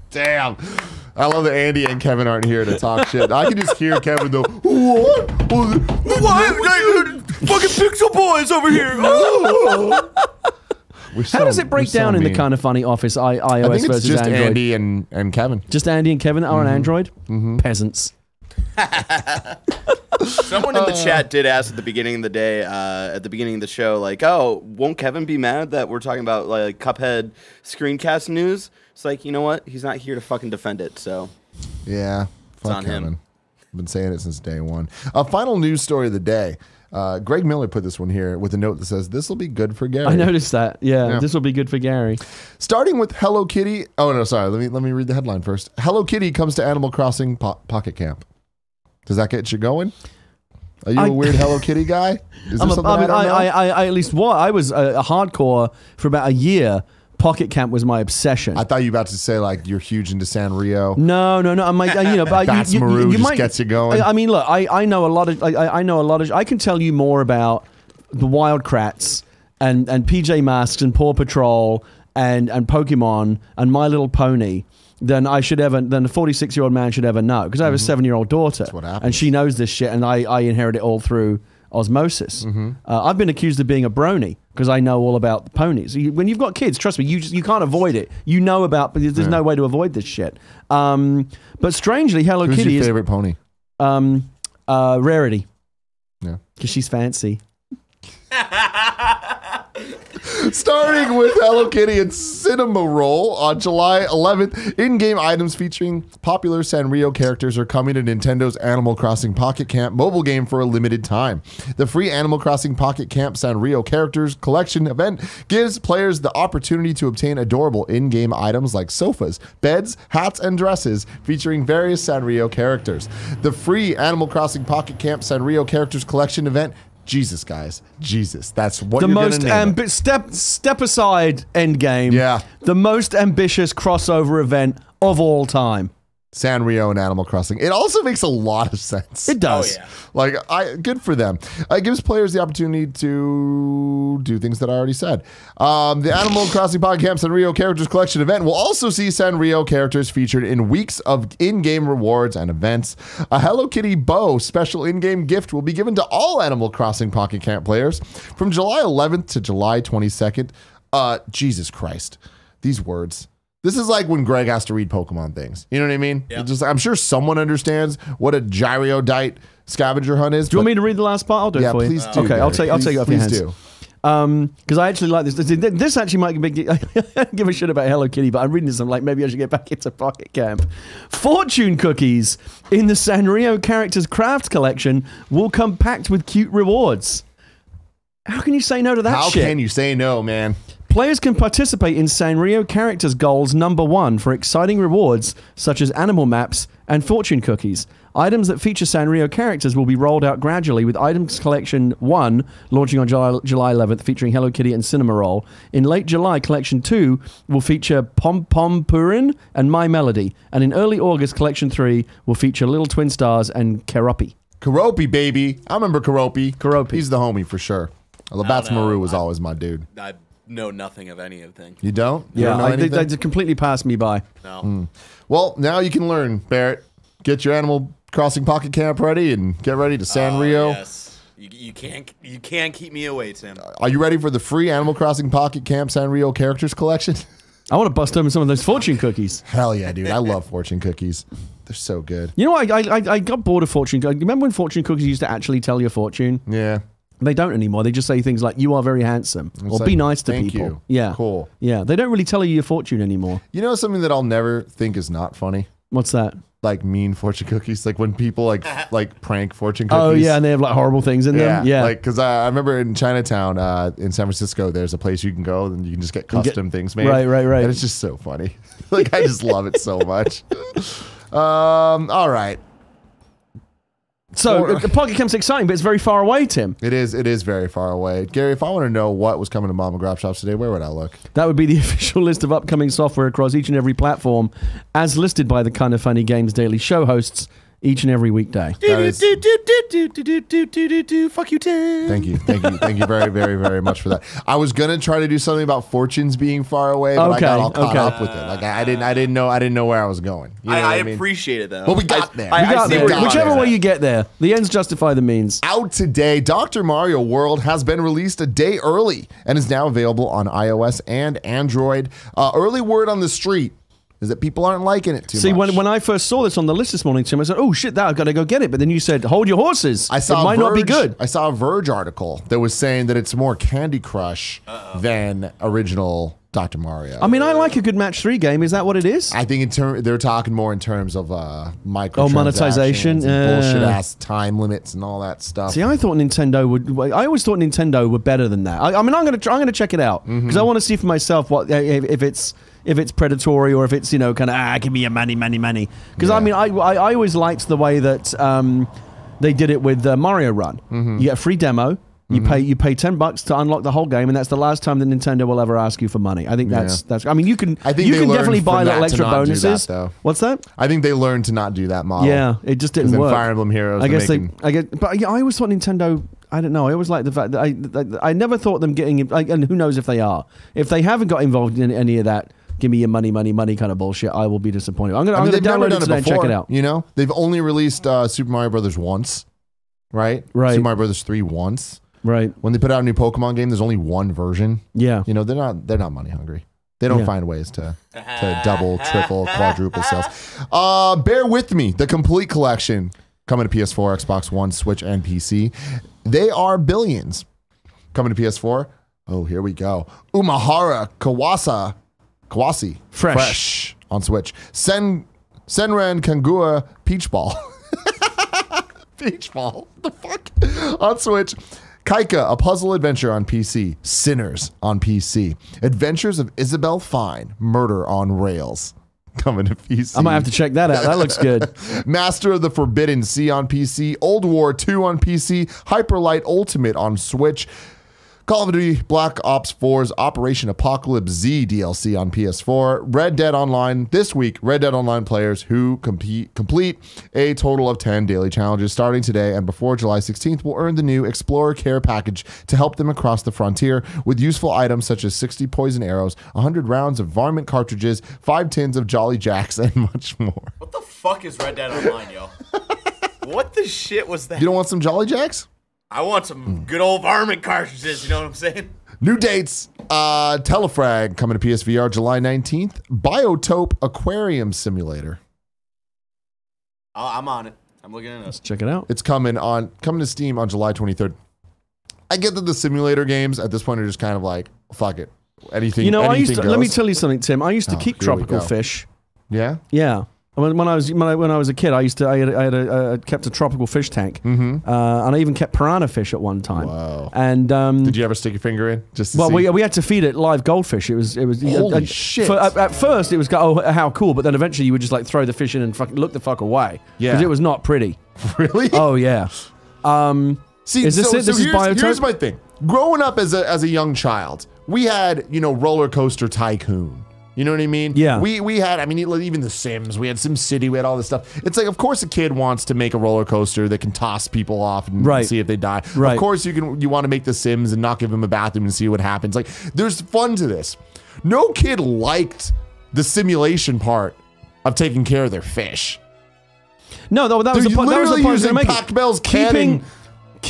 Damn. I love that Andy and Kevin aren't here to talk shit. I can just hear Kevin go, what? Fucking Pixel Boys over here. How does it break down in the Kind of Funny office, iOS I think it's versus just Android? Andy and Kevin. Just Andy and Kevin are on Android? Peasants. Someone in the chat did ask at the beginning of the day, at the beginning of the show, like, oh, won't Kevin be mad that we're talking about like Cuphead screencast news? It's like, you know what? He's not here to fucking defend it, so. Yeah. Fuck on him. Kevin. I've been saying it since day one. A final news story of the day. Greg Miller put this one here with a note that says, this will be good for Gary. I noticed that. Yeah, this will be good for Gary. Starting with Hello Kitty. Oh, no, sorry. Let me read the headline first. Hello Kitty comes to Animal Crossing Pocket Camp. Does that get you going? Are you a weird Hello Kitty guy? Is there something I don't know? I at least was. I was a hardcore for about a year Pocket Camp was my obsession. I thought you were about to say like you're huge into Sanrio. No. I'm like, but Batsmaru you just might, gets you going. I mean, look, I know a lot of. I know a lot of. I can tell you more about the Wild Kratts and PJ Masks and Paw Patrol and Pokemon and My Little Pony than a 46-year-old man should ever know, because I have a 7-year-old daughter. That's what happens. And she knows this shit, and I inherit it all through osmosis. I've been accused of being a brony because I know all about the ponies. When you've got kids, trust me, you can't avoid it. You know about, but there's no way to avoid this shit. But strangely, Hello Who's Kitty your is favorite pony? Rarity. Yeah. Because she's fancy. Starting with Hello Kitty and Cinema Roll on July 11th, in-game items featuring popular Sanrio characters are coming to Nintendo's Animal Crossing Pocket Camp mobile game for a limited time. The free Animal Crossing Pocket Camp Sanrio Characters Collection event gives players the opportunity to obtain adorable in-game items like sofas, beds, hats, and dresses featuring various Sanrio characters. The free Animal Crossing Pocket Camp Sanrio Characters Collection event, Jesus, guys. Jesus. That's what The you're most going to name it. step aside Endgame. Yeah. The most ambitious crossover event of all time. Sanrio and Animal Crossing. It also makes a lot of sense. It does. Oh, yeah. Like, good for them. It gives players the opportunity to do things that I already said. The Animal Crossing Pocket Camp Sanrio Characters Collection event will also see Sanrio characters featured in weeks of in-game rewards and events. A Hello Kitty bow special in-game gift will be given to all Animal Crossing Pocket Camp players from July 11th to July 22nd. Jesus Christ. These words. This is like when Greg has to read Pokemon things. You know what I mean? Yeah. I'm sure someone understands what a gyrodyte scavenger hunt is. Do you want me to read the last part? I'll do it for you. Please do. Okay, I'll take it off your hands. Please do. Because I actually like this. This actually might be. I don't give a shit about Hello Kitty, but I'm reading this. I'm like, maybe I should get back into Pocket Camp. Fortune cookies in the Sanrio Characters Craft Collection will come packed with cute rewards. How can you say no to that shit? How can you say no, man? Players can participate in Sanrio Characters Goals #1 for exciting rewards such as animal maps and fortune cookies. Items that feature Sanrio characters will be rolled out gradually, with Items Collection 1 launching on July 11th, featuring Hello Kitty and Cinema Roll. In late July, Collection 2 will feature Pom Pom Purin and My Melody. And in early August, Collection 3 will feature Little Twin Stars and Keroppi. Keroppi, baby. I remember Keroppi. Keroppi. He's the homie for sure. The Batsmaru was always my dude. I know nothing of anything. You don't? You Yeah, don't know anything? they completely passed me by. No. Well, now you can learn, Barrett. Get your Animal Crossing Pocket Camp ready and get ready to Sanrio. Yes. You can't keep me away, Tim. Are you ready for the free Animal Crossing Pocket Camp Sanrio Characters Collection? I want to bust open some of those fortune cookies. Hell yeah, dude. I love fortune cookies. They're so good. You know what? I got bored of fortune. Remember when fortune cookies used to actually tell your fortune? Yeah. They don't anymore. They just say things like, "You are very handsome," or like, "Be nice to "Thank people." you. Yeah, Cool. Yeah, they don't really tell you your fortune anymore. You know something that I'll never think is not funny? What's that? Like mean fortune cookies. Like when people like prank fortune cookies. Oh yeah, and they have like horrible things in them. Yeah, Like, because I remember in Chinatown in San Francisco, there's a place you can go and you can just get custom things made. Right. And it's just so funny. Like, I just love it so much. All right. So the Pocket Camp's exciting, but it's very far away, Tim. It is very far away. Gary, if I want to know what was coming to Mom and Grab Shops today, where would I look? That would be the official list of upcoming software across each and every platform, as listed by the Kind of Funny Games Daily show hosts each and every weekday. Fuck you, Tim. Thank you very, very, very much for that. I was gonna try to do something about fortunes being far away, but I got all caught up with it. Like I didn't know where I was going. You know what I mean? appreciate it though. But we got there. We got see there. where you're Whichever going. way you get there, the ends justify the means. Out today, Dr. Mario World has been released a day early and is now available on iOS and Android. Early word on the street is that people aren't liking it too much. See, when I first saw this on the list this morning, Tim, I said, "Oh shit, I've got to go get it." But then you said, "Hold your horses. I saw it might not be good." I saw a Verge article that was saying that it's more Candy Crush than original Dr. Mario. I mean, I like a good match 3 game. Is that what it is? I think they're talking more in terms of microtransactions, monetization, and bullshit ass time limits and all that stuff. See, I thought Nintendo would. I always thought Nintendo were better than that. I mean, I'm gonna check it out because I want to see for myself what if it's predatory or if it's kind of give me your money. Because Yeah. I mean, I always liked the way that they did it with Mario Run. You get a free demo. You pay $10 to unlock the whole game, and that's the last time that Nintendo will ever ask you for money. I think that's. I mean, you can definitely buy little extra bonuses. What's that? I think they learned to not do that model. Yeah, it just didn't work. Fire Emblem Heroes. But yeah, I always thought Nintendo. I don't know. I always like the fact that I never thought them getting. And who knows if they are? If they haven't got involved in any of that, give me your money kind of bullshit, I will be disappointed. I'm gonna download it today and check it out. You know, they've only released Super Mario Brothers once, right? Right. Super Mario Brothers 3 once. Right. When they put out a new Pokemon game, there's only one version. Yeah. You know, they're not money hungry. They don't find ways to double, triple, quadruple sales. Bear with me. The complete collection coming to PS4, Xbox One, Switch, and PC. They are billions. Coming to PS4. Oh, here we go. Umahara Kawasi. Fresh on Switch. Senran Kangua Peach Ball. Peach Ball. The fuck? On Switch. Kaika, a puzzle adventure on PC. Sinners on PC. Adventures of Isabel Fine, Murder on Rails. Coming to PC. I might have to check that out. That looks good. Master of the Forbidden Sea on PC. Old War 2 on PC. Hyperlight Ultimate on Switch. Call of Duty Black Ops 4's Operation Apocalypse Z DLC on PS4. Red Dead Online. This week, Red Dead Online players who complete a total of 10 daily challenges starting today and before July 16th will earn the new Explorer Care package to help them across the frontier with useful items such as 60 poison arrows, 100 rounds of varmint cartridges, 5 tins of Jolly Jacks, and much more. What the fuck is Red Dead Online, yo? What the shit was that? You don't want some Jolly Jacks? I want some good old varmint cartridges, you know what I'm saying? New dates. Telefrag coming to PSVR July 19th. Biotope Aquarium Simulator. I'm on it. I'm looking at it. Let's check it out. It's coming to Steam on July 23rd. I get that the simulator games at this point are just kind of like, fuck it. Anything. You know, anything let me tell you something, Tim. I used to keep here we tropical go. fish. Yeah? Yeah. When I was a kid, I kept a tropical fish tank, and I even kept piranha fish at one time. Wow. And did you ever stick your finger in just to see? we had to feed it live goldfish. It was Holy shit. At first, it was how cool, but then eventually you would just like throw the fish in and look the fuck away. Yeah. Because it was not pretty. Really? Oh yeah. See, is this it? This is Biotope? Here's my thing. Growing up as a young child, we had, Roller Coaster Tycoon. You know what I mean? Yeah. We had, even The Sims, we had SimCity, we had all this stuff. It's like, of course a kid wants to make a roller coaster that can toss people off and see if they die. Right. Of course you want to make The Sims and not give them a bathroom and see what happens. Like, there's fun to this. No kid liked the simulation part of taking care of their fish. No, that was the point. That was the point. Using Pac-Bell's canning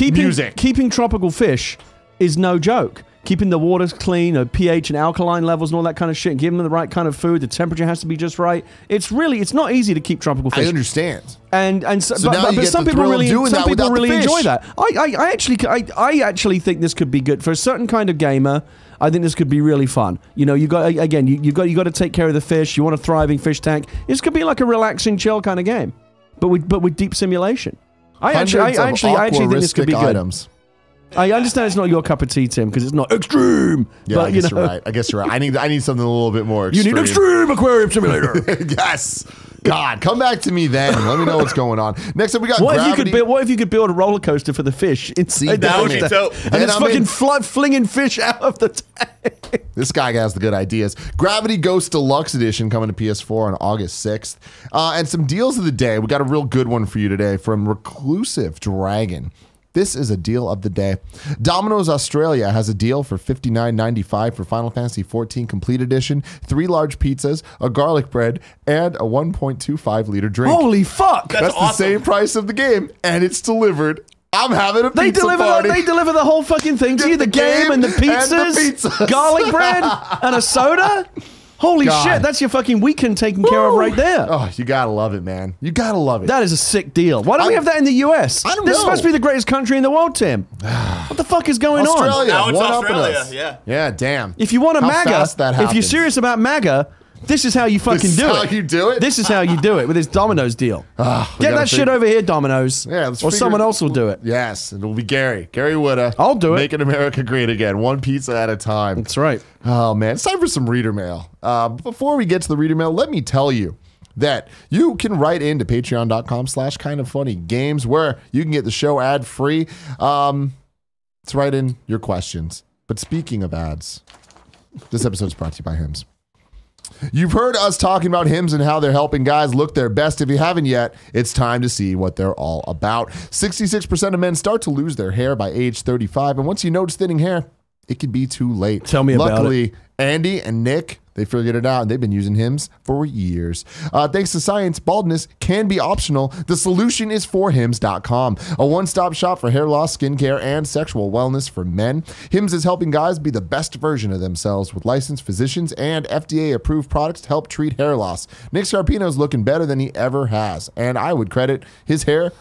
music. Keeping tropical fish is no joke. Keeping the waters clean, pH and alkaline levels and all that kind of shit, giving them the right kind of food, the temperature has to be just right. It's not easy to keep tropical fish. I understand. But some people really enjoy that. I actually think this could be good for a certain kind of gamer. I think this could be really fun. You got to take care of the fish. You want a thriving fish tank. This could be like a relaxing, chill kind of game, but with deep simulation. I actually think this could be good. Items. I understand it's not your cup of tea, Tim, because it's not extreme. Yeah, but, I guess you're right. I need something a little bit more extreme. You need extreme aquarium simulator. Yes. God, come back to me then. Let me know what's going on. Next up, we got Gravity. What if you could build a roller coaster for the fish inside that would be dope. And it's fucking flinging fish out of the tank. This guy has the good ideas. Gravity Ghost Deluxe Edition coming to PS4 on August 6th. And some deals of the day. We got a real good one for you today from Reclusive Dragon. This is a deal of the day. Domino's Australia has a deal for $59.95 for Final Fantasy XIV Complete Edition, 3 large pizzas, a garlic bread, and a 1.25 liter drink. Holy fuck! That's awesome. The same price of the game, and it's delivered. I'm having a pizza party. They deliver the whole fucking thing to you, the game and the pizzas, garlic bread, and a soda? Holy shit, that's your fucking weekend taken care of right there. Oh, you gotta love it, man. You gotta love it. That is a sick deal. Why don't we have that in the US? I don't This know. is supposed to be the greatest country in the world, Tim. What the fuck is going on? Now it's one-upping Australia, us. yeah. Yeah, damn. If you want a How MAGA, fast that if you're happens. serious about MAGA, this is how you fucking This is do how it. you do it? This is how you do it with this Domino's deal. Get that shit over here, Domino's. Yeah, let's or figure- someone else will do it. Yes, it'll be Gary. Gary Woodda. I'll do it. Making America great again, one pizza at a time. That's right. Oh, man. It's time for some reader mail. Before we get to the reader mail, let me tell you that you can write into patreon.com/kindoffunnygames where you can get the show ad-free. Let's write in your questions. But speaking of ads, this episode is brought to you by Hims. You've heard us talking about Hims and how they're helping guys look their best. If you haven't yet, it's time to see what they're all about. 66% of men start to lose their hair by age 35. And once you notice thinning hair, it can be too late. Tell me about it. Luckily, Andy and Nick, they figured it out, and they've been using Hims for years. Thanks to science, baldness can be optional. The solution is forhims.com, a one-stop shop for hair loss, skincare, and sexual wellness for men. Hims is helping guys be the best version of themselves with licensed physicians and FDA-approved products to help treat hair loss. Nick Scarpino's looking better than he ever has, and I would credit his hair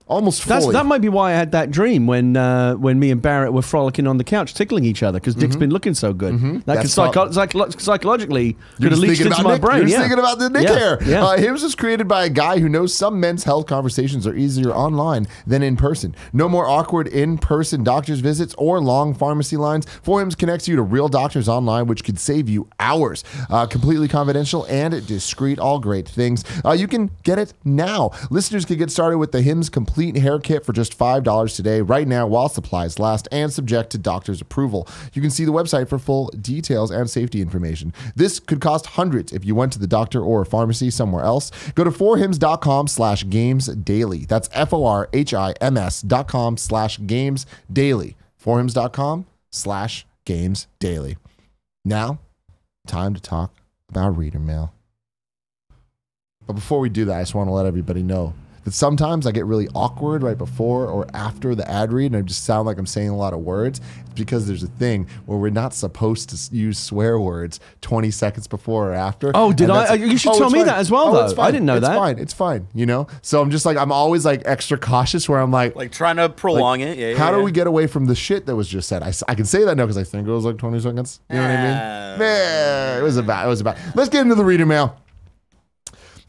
almost fully. That might be why I had that dream when me and Barrett were frolicking on the couch, tickling each other because Dick's been looking so good. That could psychologically could have leached into my brain. You're just thinking about the Nick hair. Yeah. Hims was created by a guy who knows some men's health conversations are easier online than in person. No more awkward in-person doctor's visits or long pharmacy lines. Hims connects you to real doctors online, which could save you hours. Completely confidential and discreet, all great things. You can get it now. Listeners can get started with the Hims Complete Hair Kit for just $5 today, right now, while supplies last, and subject to doctor's approval. You can see the website for full details and safety information. This could cost hundreds if you went to the doctor or a pharmacy somewhere else. Go to forhims.com/gamesdaily. That's FORHIMS.com/gamesdaily. Forhims.com/gamesdaily. Now, time to talk about reader mail. But before we do that, I just want to let everybody know that sometimes I get really awkward right before or after the ad read, and I just sound like I'm saying a lot of words. It's because there's a thing where we're not supposed to use swear words 20 seconds before or after. Oh, did I? You should tell me that as well, though. It's fine. I didn't know that. It's fine, you know? So I'm just like, I'm always like extra cautious where I'm like trying to prolong it. Yeah. How do we get away from the shit that was just said? I can say that now because I think it was like 20 seconds. You know what I mean? Yeah, it was about. Let's get into the reader mail.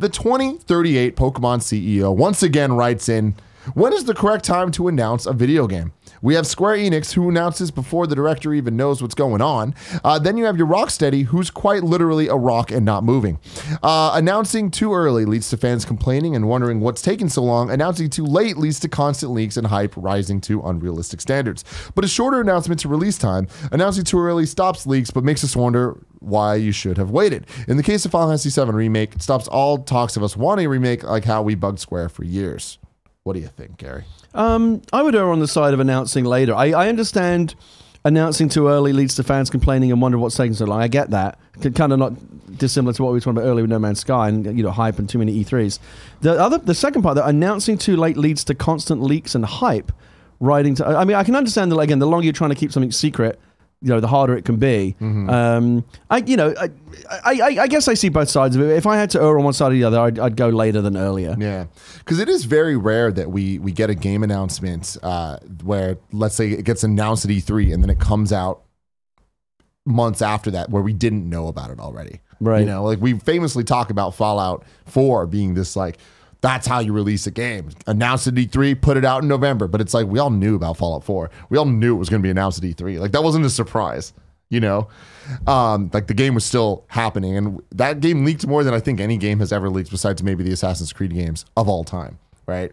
The 2038 Pokemon CEO once again writes in, when is the correct time to announce a video game? We have Square Enix, who announces before the director even knows what's going on. Then you have your Rocksteady, who's quite literally a rock and not moving. Announcing too early leads to fans complaining and wondering what's taking so long. Announcing too late leads to constant leaks and hype rising to unrealistic standards. But a shorter announcement to release time. Announcing too early stops leaks, but makes us wonder why you should have waited. In the case of Final Fantasy VII Remake, it stops all talks of us wanting a remake like how we bugged Square for years. What do you think, Gary? I would err on the side of announcing later. I understand announcing too early leads to fans complaining and wonder what's taking so long. I get that. Kind of not dissimilar to what we were talking about earlier with No Man's Sky and hype and too many E3s. The second part, that announcing too late leads to constant leaks and hype. I can understand that, again, the longer you're trying to keep something secret, the harder it can be. I guess I see both sides of it. If I had to err on one side or the other, I'd go later than earlier. Yeah, because it is very rare that we get a game announcement where, let's say, it gets announced at E3 and then it comes out months after that where we didn't know about it already. Right. Like we famously talk about Fallout 4 being this like, that's how you release a game. Announced at E3, put it out in November. But it's like, we all knew about Fallout 4. We all knew it was going to be announced at E3. Like, that wasn't a surprise, like the game was still happening. And that game leaked more than I think any game has ever leaked besides maybe the Assassin's Creed games of all time, right?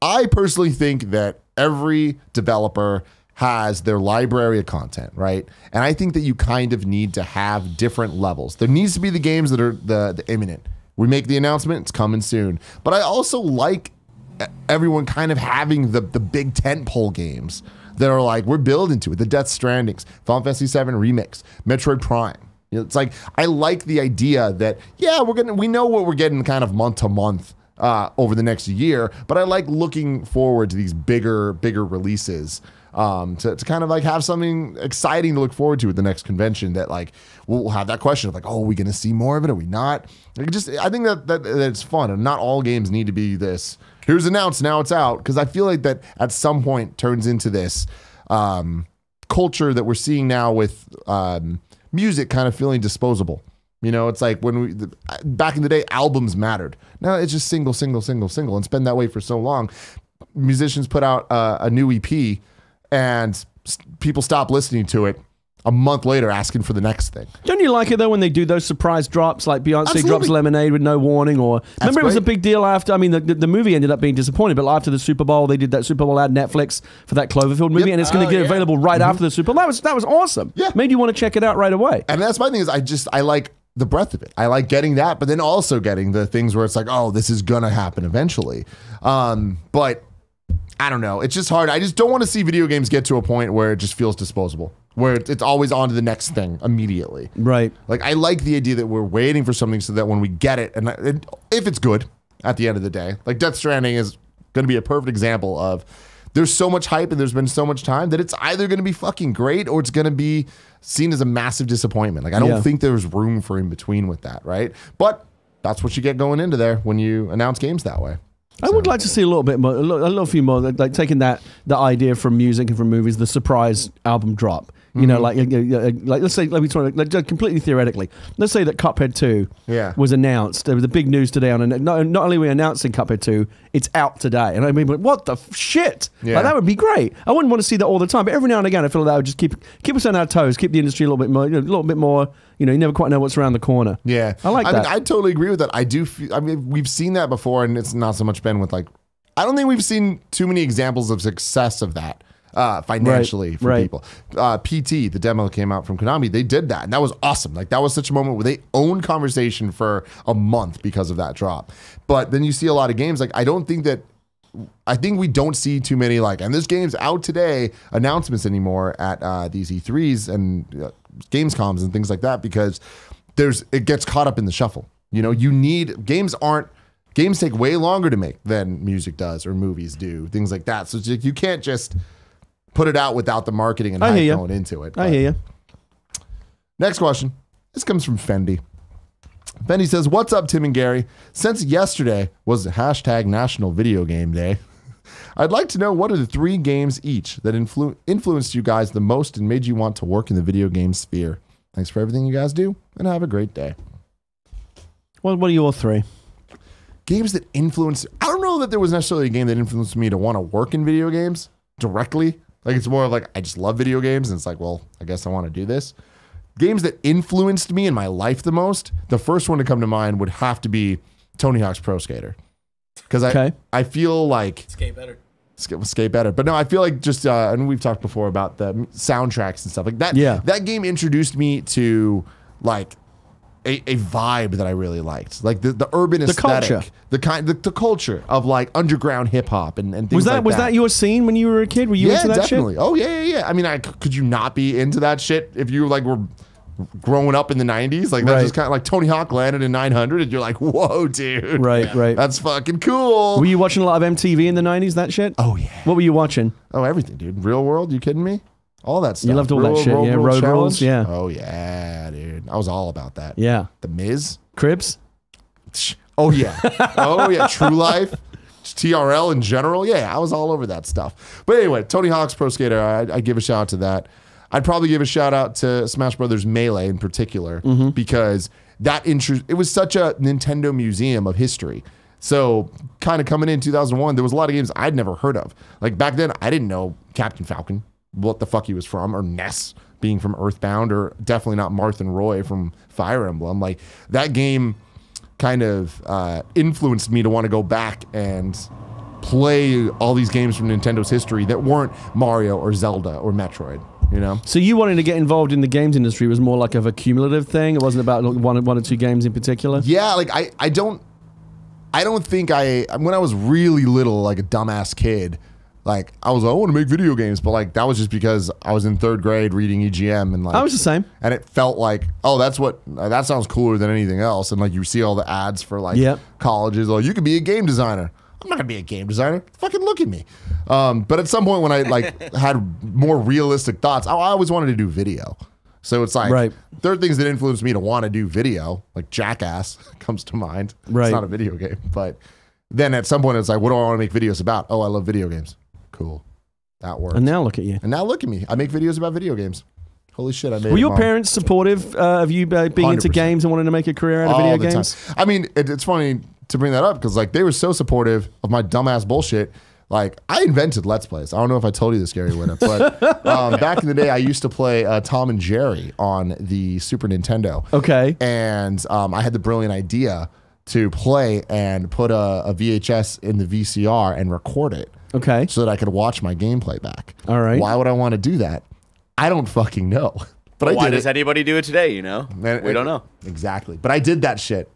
I personally think that every developer has their library of content, right? And I think that you kind of need to have different levels. There needs to be the games that are the imminent. We make the announcement, it's coming soon. But I also like everyone kind of having the big tentpole games that are like, we're building to it. The Death Strandings, Final Fantasy VII Remix, Metroid Prime. It's like, I like the idea that, we know what we're getting kind of month to month over the next year, but I like looking forward to these bigger releases. To kind of like have something exciting to look forward to at the next convention that like we'll have that question of like, oh, are we going to see more of it? Are we not? I think that it's fun, and not all games need to be this. Here's announced, now it's out, because I feel like that at some point turns into this culture that we're seeing now with music kind of feeling disposable. It's like when back in the day, albums mattered. Now it's just single, and it's been that way for so long. Musicians put out a new EP. And people stop listening to it a month later asking for the next thing. Don't you like it though when they do those surprise drops, like Beyonce Absolutely. drops Lemonade with no warning? Or remember, it was a great. big deal after. I mean, the movie ended up being disappointing, but after the Super Bowl, they did that Super Bowl ad Netflix for that Cloverfield movie, and it's going to get available right after the Super Bowl. That was awesome. Yeah. Made you want to check it out right away. And that's my thing is I like the breadth of it. I like getting that, but then also getting the things where it's like, oh, this is gonna happen eventually. But I don't know. It's just hard. I just don't want to see video games get to a point where it just feels disposable, where it's always on to the next thing immediately. Right. Like, I like the idea that we're waiting for something so that when we get it, and if it's good at the end of the day, like Death Stranding is going to be a perfect example of there's so much hype and there's been so much time that it's either going to be fucking great or it's going to be seen as a massive disappointment. Like, I don't think there's room for in between with that, right? But that's what you get going into there when you announce games that way. I would like to see a little bit more, a little few more, like taking the idea from music and from movies, the surprise album drop. You know, like let's say, like completely theoretically, let's say that Cuphead 2 was announced. There was a big news today on it. Not only are we announcing Cuphead 2, it's out today. And I mean, what the shit? Yeah. Like, that would be great. I wouldn't want to see that all the time, but every now and again, I feel like that would just keep us on our toes, keep the industry a little bit more. You know, you never quite know what's around the corner. Yeah, I like that. I mean, I totally agree with that. I do. I mean, we've seen that before, and it's not so much been with like. I don't think we've seen too many examples of success of that financially for people. PT, the demo that came out from Konami, they did that, and that was awesome. Like, that was such a moment where they owned conversation for a month because of that drop. But then you see a lot of games like I think we don't see too many like, and this game's out today announcements anymore at these E3s and Gamescoms and things like that, because it gets caught up in the shuffle. You know, games take way longer to make than music does or movies do, things like that. So you can't just put it out without the marketing and hype going into it. I hear you. Next question. This comes from Fendy. Fendy says, "What's up, Tim and Gary? Since yesterday was hashtag National Video Game Day, I'd like to know what are the 3 games each that influenced you guys the most and made you want to work in the video game sphere. Thanks for everything you guys do, and have a great day." What are your 3? Games that influenced... I don't know that there was necessarily a game that influenced me to want to work in video games directly. Like, it's more of like, I just love video games, and it's like, well, I guess I want to do this. Games that influenced me in my life the most, the first one to come to mind would have to be Tony Hawk's Pro Skater. Because I feel like... Skate better. Skate better. But no, I feel like just... and we've talked before about the soundtracks and stuff like that. Yeah. That game introduced me to, like... A vibe that I really liked, like the urban aesthetic, the culture of like underground hip hop and things like that. Was that your scene when you were a kid? Were you into that definitely. shit? Oh yeah. I mean, could you not be into that shit if you like were growing up in the 90s? Like, that's just kind of like Tony Hawk landed in 900 and you're like, whoa, dude. Right. That's fucking cool. Were you watching a lot of MTV in the 90s? That shit. Oh yeah. What were you watching? Oh, everything, dude. Real World. You kidding me? All that stuff. You loved all that shit, yeah. Road Rules, yeah. Oh yeah, dude. I was all about that. Yeah. The Miz. Cribs? Oh yeah. Oh yeah. True Life. TRL in general. Yeah, I was all over that stuff. But anyway, Tony Hawk's Pro Skater, I give a shout out to that. I'd probably give a shout out to Smash Brothers Melee in particular, because it was such a Nintendo museum of history. So kind of coming in 2001, there was a lot of games I'd never heard of. Like back then, I didn't know Captain Falcon, what the fuck he was from, or Ness being from Earthbound, or definitely not Marth and Roy from Fire Emblem. Like, that game kind of influenced me to want to go back and play all these games from Nintendo's history that weren't Mario or Zelda or Metroid, you know? So you wanting to get involved in the games industry was more like of a cumulative thing? It wasn't about one or 2 games in particular? Yeah, like I don't think when I was really little, like a dumbass kid, like I was like, I want to make video games, but like that was just because I was in 3rd grade reading EGM, and like I was the same, and it felt like, oh, that sounds cooler than anything else. And like you see all the ads for like colleges, oh, you could be a game designer. I'm not gonna be a game designer. Fucking look at me. But at some point when I like had more realistic thoughts, I always wanted to do video. So it's like there are things that influenced me to want to do video, like Jackass comes to mind. It's not a video game, but then at some point it's like, what do I want to make videos about? Oh, I love video games. Cool. That works. And now look at you. And now look at me. I make videos about video games. Holy shit, I made Were your parents supportive of you being 100%. Into games and wanting to make a career out of video games? Time. I mean, it's funny to bring that up because like they were so supportive of my dumbass bullshit Like, I invented Let's Plays. I don't know if I told you this, Gary Winner, but back in the day, I used to play Tom and Jerry on the Super Nintendo. Okay. And I had the brilliant idea to play and put a VHS in the VCR and record it. Okay. So that I could watch my gameplay back. All right. Why would I want to do that? I don't fucking know. But Why I did does it. anybody do it today, you know? Man, we don't know. Exactly. But I did that shit.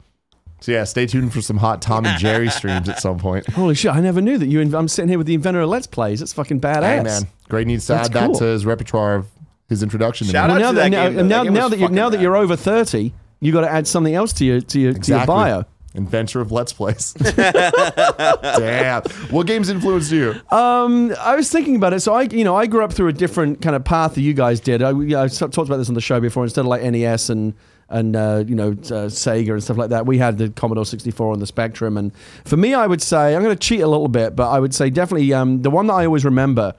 So yeah, stay tuned for some hot Tom and Jerry streams at some point. Holy shit! I never knew that you. I'm sitting here with the inventor of Let's Plays. It's fucking badass. Hey man, Gray needs to That's add that cool. to his repertoire of his introduction to Shout me. out Well, to that game, though. That game was fucking now that rad. you're over 30, you got to add something else to your bio. Inventor of Let's Plays. Damn. What games influenced you? I was thinking about it. So I grew up through a different kind of path that you guys did. I talked about this on the show before. Instead of like NES and Sega and stuff like that, we had the Commodore 64 on the Spectrum. And for me, I would say, I'm going to cheat a little bit, but I would say definitely the one that I always remember,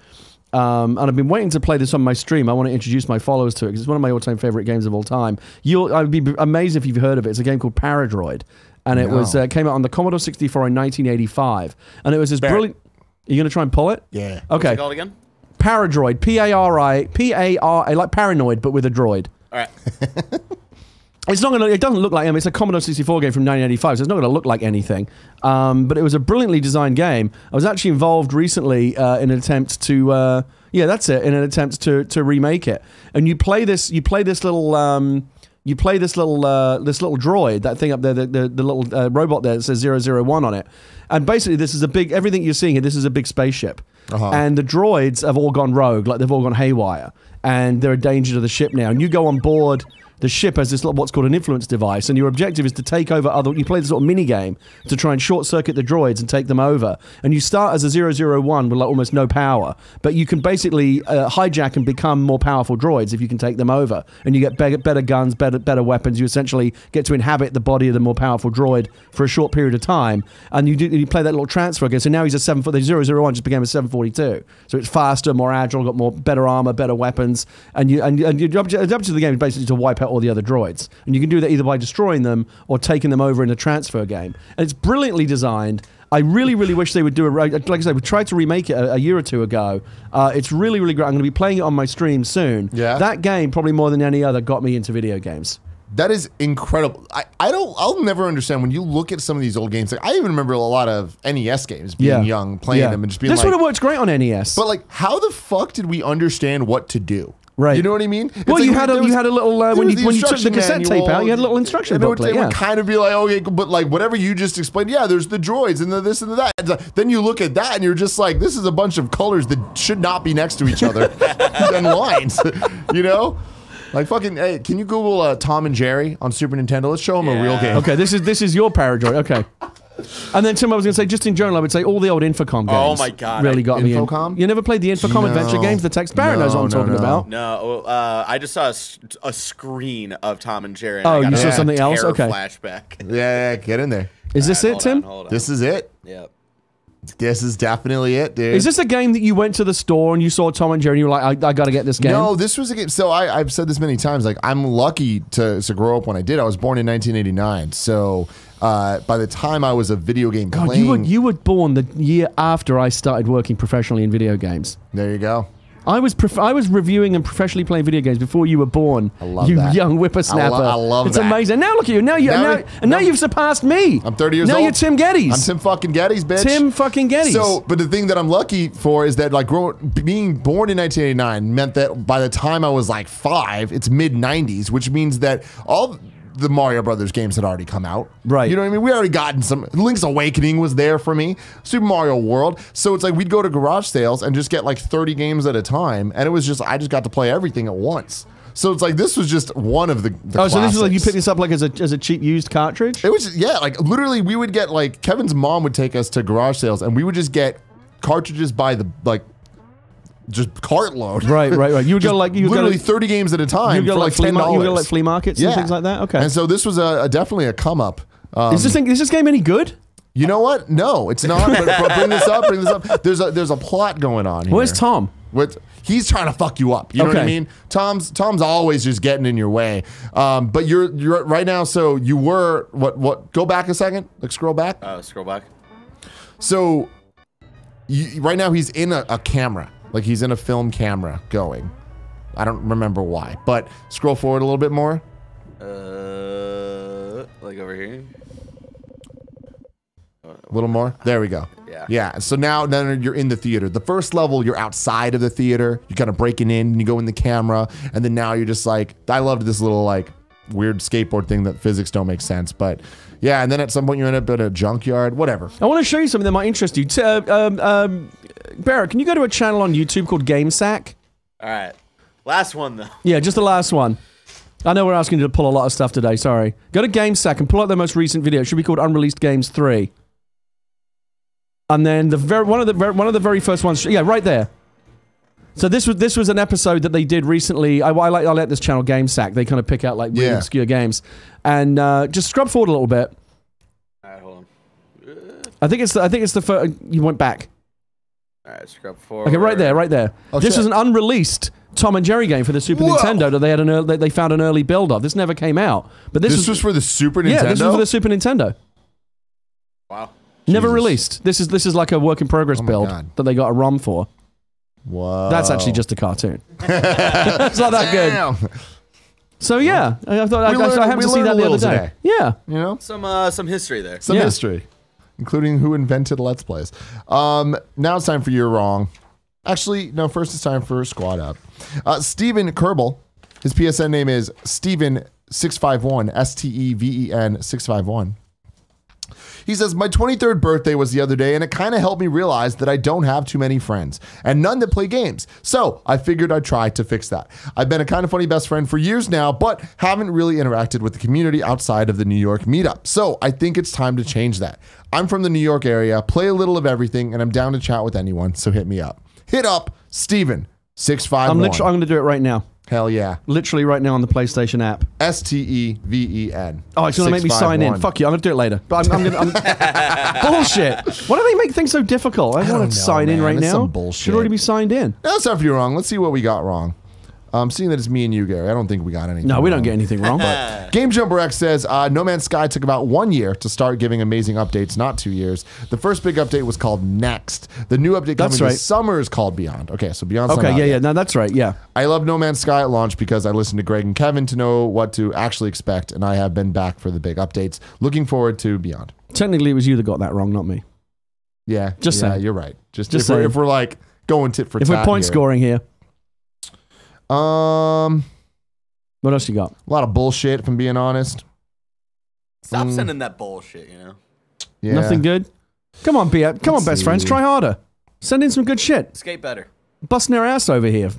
and I've been waiting to play this on my stream. I want to introduce my followers to it because it's one of my all-time favorite games of all time. I'd be amazed if you've heard of it. It's a game called Paradroid. And it was came out on the Commodore 64 in 1985. And it was this brilliant... Are you going to try and pull it? Yeah. Okay. What's it called again? Paradroid. P-A-R-A, like paranoid, but with a droid. All right. It's not gonna. It doesn't look like. It's a Commodore 64 game from 1985, so it's not going to look like anything. But it was a brilliantly designed game. I was actually involved recently in an attempt to. That's it. In an attempt to remake it, and you play this little. You play this little droid, that thing up there, the little robot there that says 001 on it. And basically, this is everything you're seeing here, this is a big spaceship. And the droids have all gone rogue, like they've all gone haywire. And they're a danger to the ship now. And you go on board the ship as this what's called an influence device, and your objective is to take over you play this little mini game to try and short circuit the droids and take them over. And you start as a 001 with like almost no power, but you can basically hijack and become more powerful droids if you can take them over, and you get better guns, better weapons. You essentially get to inhabit the body of the more powerful droid for a short period of time, and you play that little transfer again. So now he's the 001 just became a 742, so it's faster, more agile, got better armor, better weapons, and your objective of the game is basically to wipe out all the other droids, and you can do that either by destroying them or taking them over in a transfer game. And it's brilliantly designed. I really, really wish they would do it. Like I said, we tried to remake it a year or two ago. It's really, really great. I'm going to be playing it on my stream soon. Yeah. That game, probably more than any other, got me into video games. That is incredible. I'll never understand when you look at some of these old games. Like, I even remember a lot of NES games being young, playing them and just being this like... would have worked great on NES. But like, how the fuck did we understand what to do? Right. You know what I mean? It's Well, like you had a little when you took the cassette tape out, you had a little instruction and booklet. It would kind of be like, okay, but like whatever you just explained, yeah, there's the droids and the this and the that. And then you look at that and you're just like, this is a bunch of colors that should not be next to each other and lines. You know? Like fucking, hey, can you Google Tom and Jerry on Super Nintendo? Let's show them a real game. Okay, this is your Paradroid. Okay. And then Tim, I was going to say, just in general, I would say all the old Infocom games. Oh my God. Really got me in. Infocom? You never played the Infocom adventure games? The text Barrett knows what I'm talking about. No, I just saw a screen of Tom and Jerry. And Oh, I got you saw a something else? terror Okay. Flashback. Yeah, get in there. Is this it, Tim? Hold on. This is it. Yep. This is definitely it, dude. Is this a game that you went to the store and you saw Tom and Jerry and you were like, I got to get this game? No, this was a game. So I've said this many times. Like, I'm lucky to grow up when I did. I was born in 1989. So by the time I was a video game God, playing... you were born the year after I started working professionally in video games. There you go. I was reviewing and professionally playing video games before you were born. I love you that. young whippersnapper. I love it's that. amazing. Now look at you. Now you've surpassed me. I'm 30 years now old. Now you're Tim Gettys. I'm Tim fucking Gettys, bitch. Tim fucking Gettys. So, but the thing that I'm lucky for is that like being born in 1989 meant that by the time I was like 5, it's mid 90s, which means that all the Mario Brothers games had already come out. Right. You know what I mean? We already gotten some. Link's Awakening was there for me. Super Mario World. So it's like we'd go to garage sales and just get like 30 games at a time. And it was just, I just got to play everything at once. So it's like, this was just one of the classics. So this is like you picked this up like as a cheap used cartridge? It was, yeah, like literally we would get like, Kevin's mom would take us to garage sales and we would just get cartridges by the, like, just cartload. Right. You would go like literally 30 games at a time. You would go for like $10. you would go like flea markets and things like that. Okay. And so this was definitely a come up. Is this game any good? You know what? No, it's not. But bring this up. There's a plot going on here. Where's Tom? He's trying to fuck you up. You know what I mean? Tom's always just getting in your way. But you're right now. So you were what? Go back a second. Like scroll back. Scroll back. So right now he's in a camera. Like he's in a film camera going. I don't remember why, but scroll forward a little bit more. Like over here. A little more. There we go. Yeah. Yeah. So now then you're in the theater. The first level, you're outside of the theater. You're kind of breaking in and you go in the camera. And then now you're just like, I loved this little like weird skateboard thing that physics don't make sense. But yeah. And then at some point you end up at a junkyard, whatever. I want to show you something that might interest you. Barrett, can you go to a channel on YouTube called GameSack? All right. Last one, though. Yeah, just the last one. I know we're asking you to pull a lot of stuff today, sorry. Go to GameSack and pull out their most recent video. It should be called Unreleased Games 3. And then one of the very first ones, yeah, right there. So this was an episode that they did recently. I like this channel GameSack. They kind of pick out like really obscure games. And just scrub forward a little bit. All right, hold on. I think it's the first, you went back. All right, scrub forward. Okay, right there. Oh, this shit. was an unreleased Tom and Jerry game for the Super Nintendo that they had they found an early build of. This never came out, but this was for the Super Nintendo. Yeah, this was for the Super Nintendo. Wow. Never Jesus. released. This is like a work in progress build God. that they got a ROM for. Whoa. That's actually just a cartoon. It's not that good. So yeah, I thought I happened to see that the other day. Today. Yeah, You know, Some history there. some Yeah. history, including who invented Let's Plays. Now it's time for You're Wrong. Actually, no. First, it's time for Squad Up. Steven Kuerble. His PSN name is Steven651. Steven 651. He says, my 23rd birthday was the other day, and it kind of helped me realize that I don't have too many friends, and none that play games. So I figured I'd try to fix that. I've been a kind of funny best friend for years now, but haven't really interacted with the community outside of the New York meetup. So I think it's time to change that. I'm from the New York area, play a little of everything, and I'm down to chat with anyone, so hit me up. Hit up Steven651. I'm going to do it right now. Hell yeah. Literally right now on the PlayStation app. Steven. Oh, it's going to make me sign in. Fuck you, I'm going to do it later. But I'm bullshit. Why do they make things so difficult? I don't want to know, sign in man. right It's now. some bullshit. Should already be signed in. Now it's time for You're Wrong. Let's see what we got wrong. Seeing that it's me and you, Gary, I don't think we got anything No, we don't wrong. get anything wrong. But Game Jumper X says, No Man's Sky took about 1 year to start giving amazing updates, not 2 years. The first big update was called Next. The new update coming this summer is called Beyond. Okay, so Beyond's not out yet. No, that's right, yeah. I love No Man's Sky at launch because I listened to Greg and Kevin to know what to actually expect, and I have been back for the big updates. Looking forward to Beyond. Technically, it was you that got that wrong, not me. Yeah, Just saying. you're right. Just saying. if we're like going tit for tat If we're point here. scoring here, A what else you got? lot of bullshit, if I'm being honest. Stop sending that bullshit, you know? Yeah. Nothing good? Come on, come on, best friends, see. try harder. Send in some good shit. Skate better. Busting their ass over here.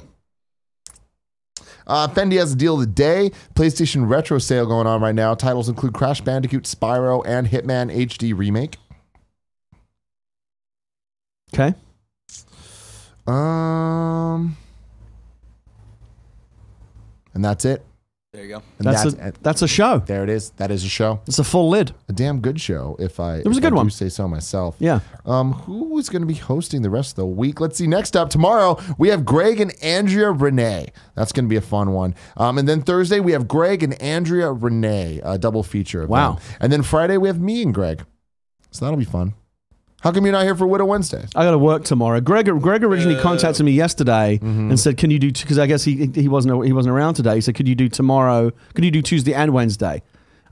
Fendy has a deal of the day. PlayStation Retro sale going on right now. Titles include Crash Bandicoot, Spyro, and Hitman HD Remake. Okay. And that's it. There you go. And That's a show. there it is. That is a show. It's a full lid. A damn good show, if I It was a good one. do say so myself. Yeah. Who is going to be hosting the rest of the week? Let's see. Next up, tomorrow, we have Greg and Andrea Rene. That's going to be a fun one. And then Thursday, we have Greg and Andrea Rene, a double feature of Wow. them. And then Friday, we have me and Greg. So that'll be fun. How come you're not here for Widow Wednesdays? I got to work tomorrow. Greg originally contacted me yesterday and said, "Can you do?" Because I guess he wasn't around today. He said, "Could you do tomorrow? Could you do Tuesday and Wednesday?"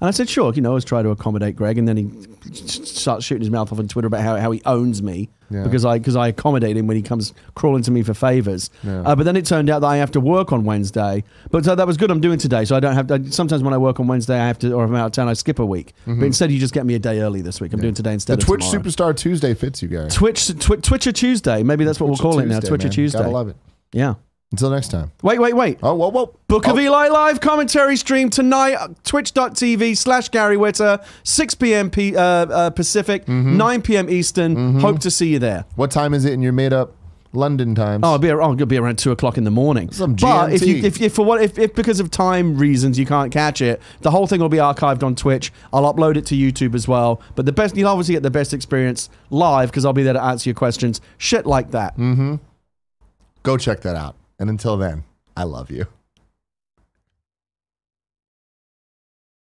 And I said, "Sure." Let's try to accommodate Greg. And then he starts shooting his mouth off on Twitter about how he owns me because I accommodate him when he comes crawling to me for favors. Yeah. But then it turned out that I have to work on Wednesday. But so that was good. I'm doing today, so I don't have. Sometimes when I work on Wednesday, I have to, or if I'm out of town, I skip a week. But instead, you just get me a day early this week. I'm doing today instead The of Twitch tomorrow. Superstar Tuesday fits you, Gary. Twitcher Tuesday. Maybe that's what we'll call it now. Twitcher man. Tuesday. Gotta love it. Yeah. Until next time. Wait. Oh, whoa. Book of Eli live commentary stream tonight. Twitch.tv/Gary Witter. 6 p.m. Pacific, 9 p.m. Eastern. Hope to see you there. What time is it in your made-up London times? Oh, it'll be around 2 o'clock in the morning. Some But GMT. if because of time reasons you can't catch it, the whole thing will be archived on Twitch. I'll upload it to YouTube as well. But you'll obviously get the best experience live because I'll be there to answer your questions. Shit like that. Go check that out. And until then, I love you.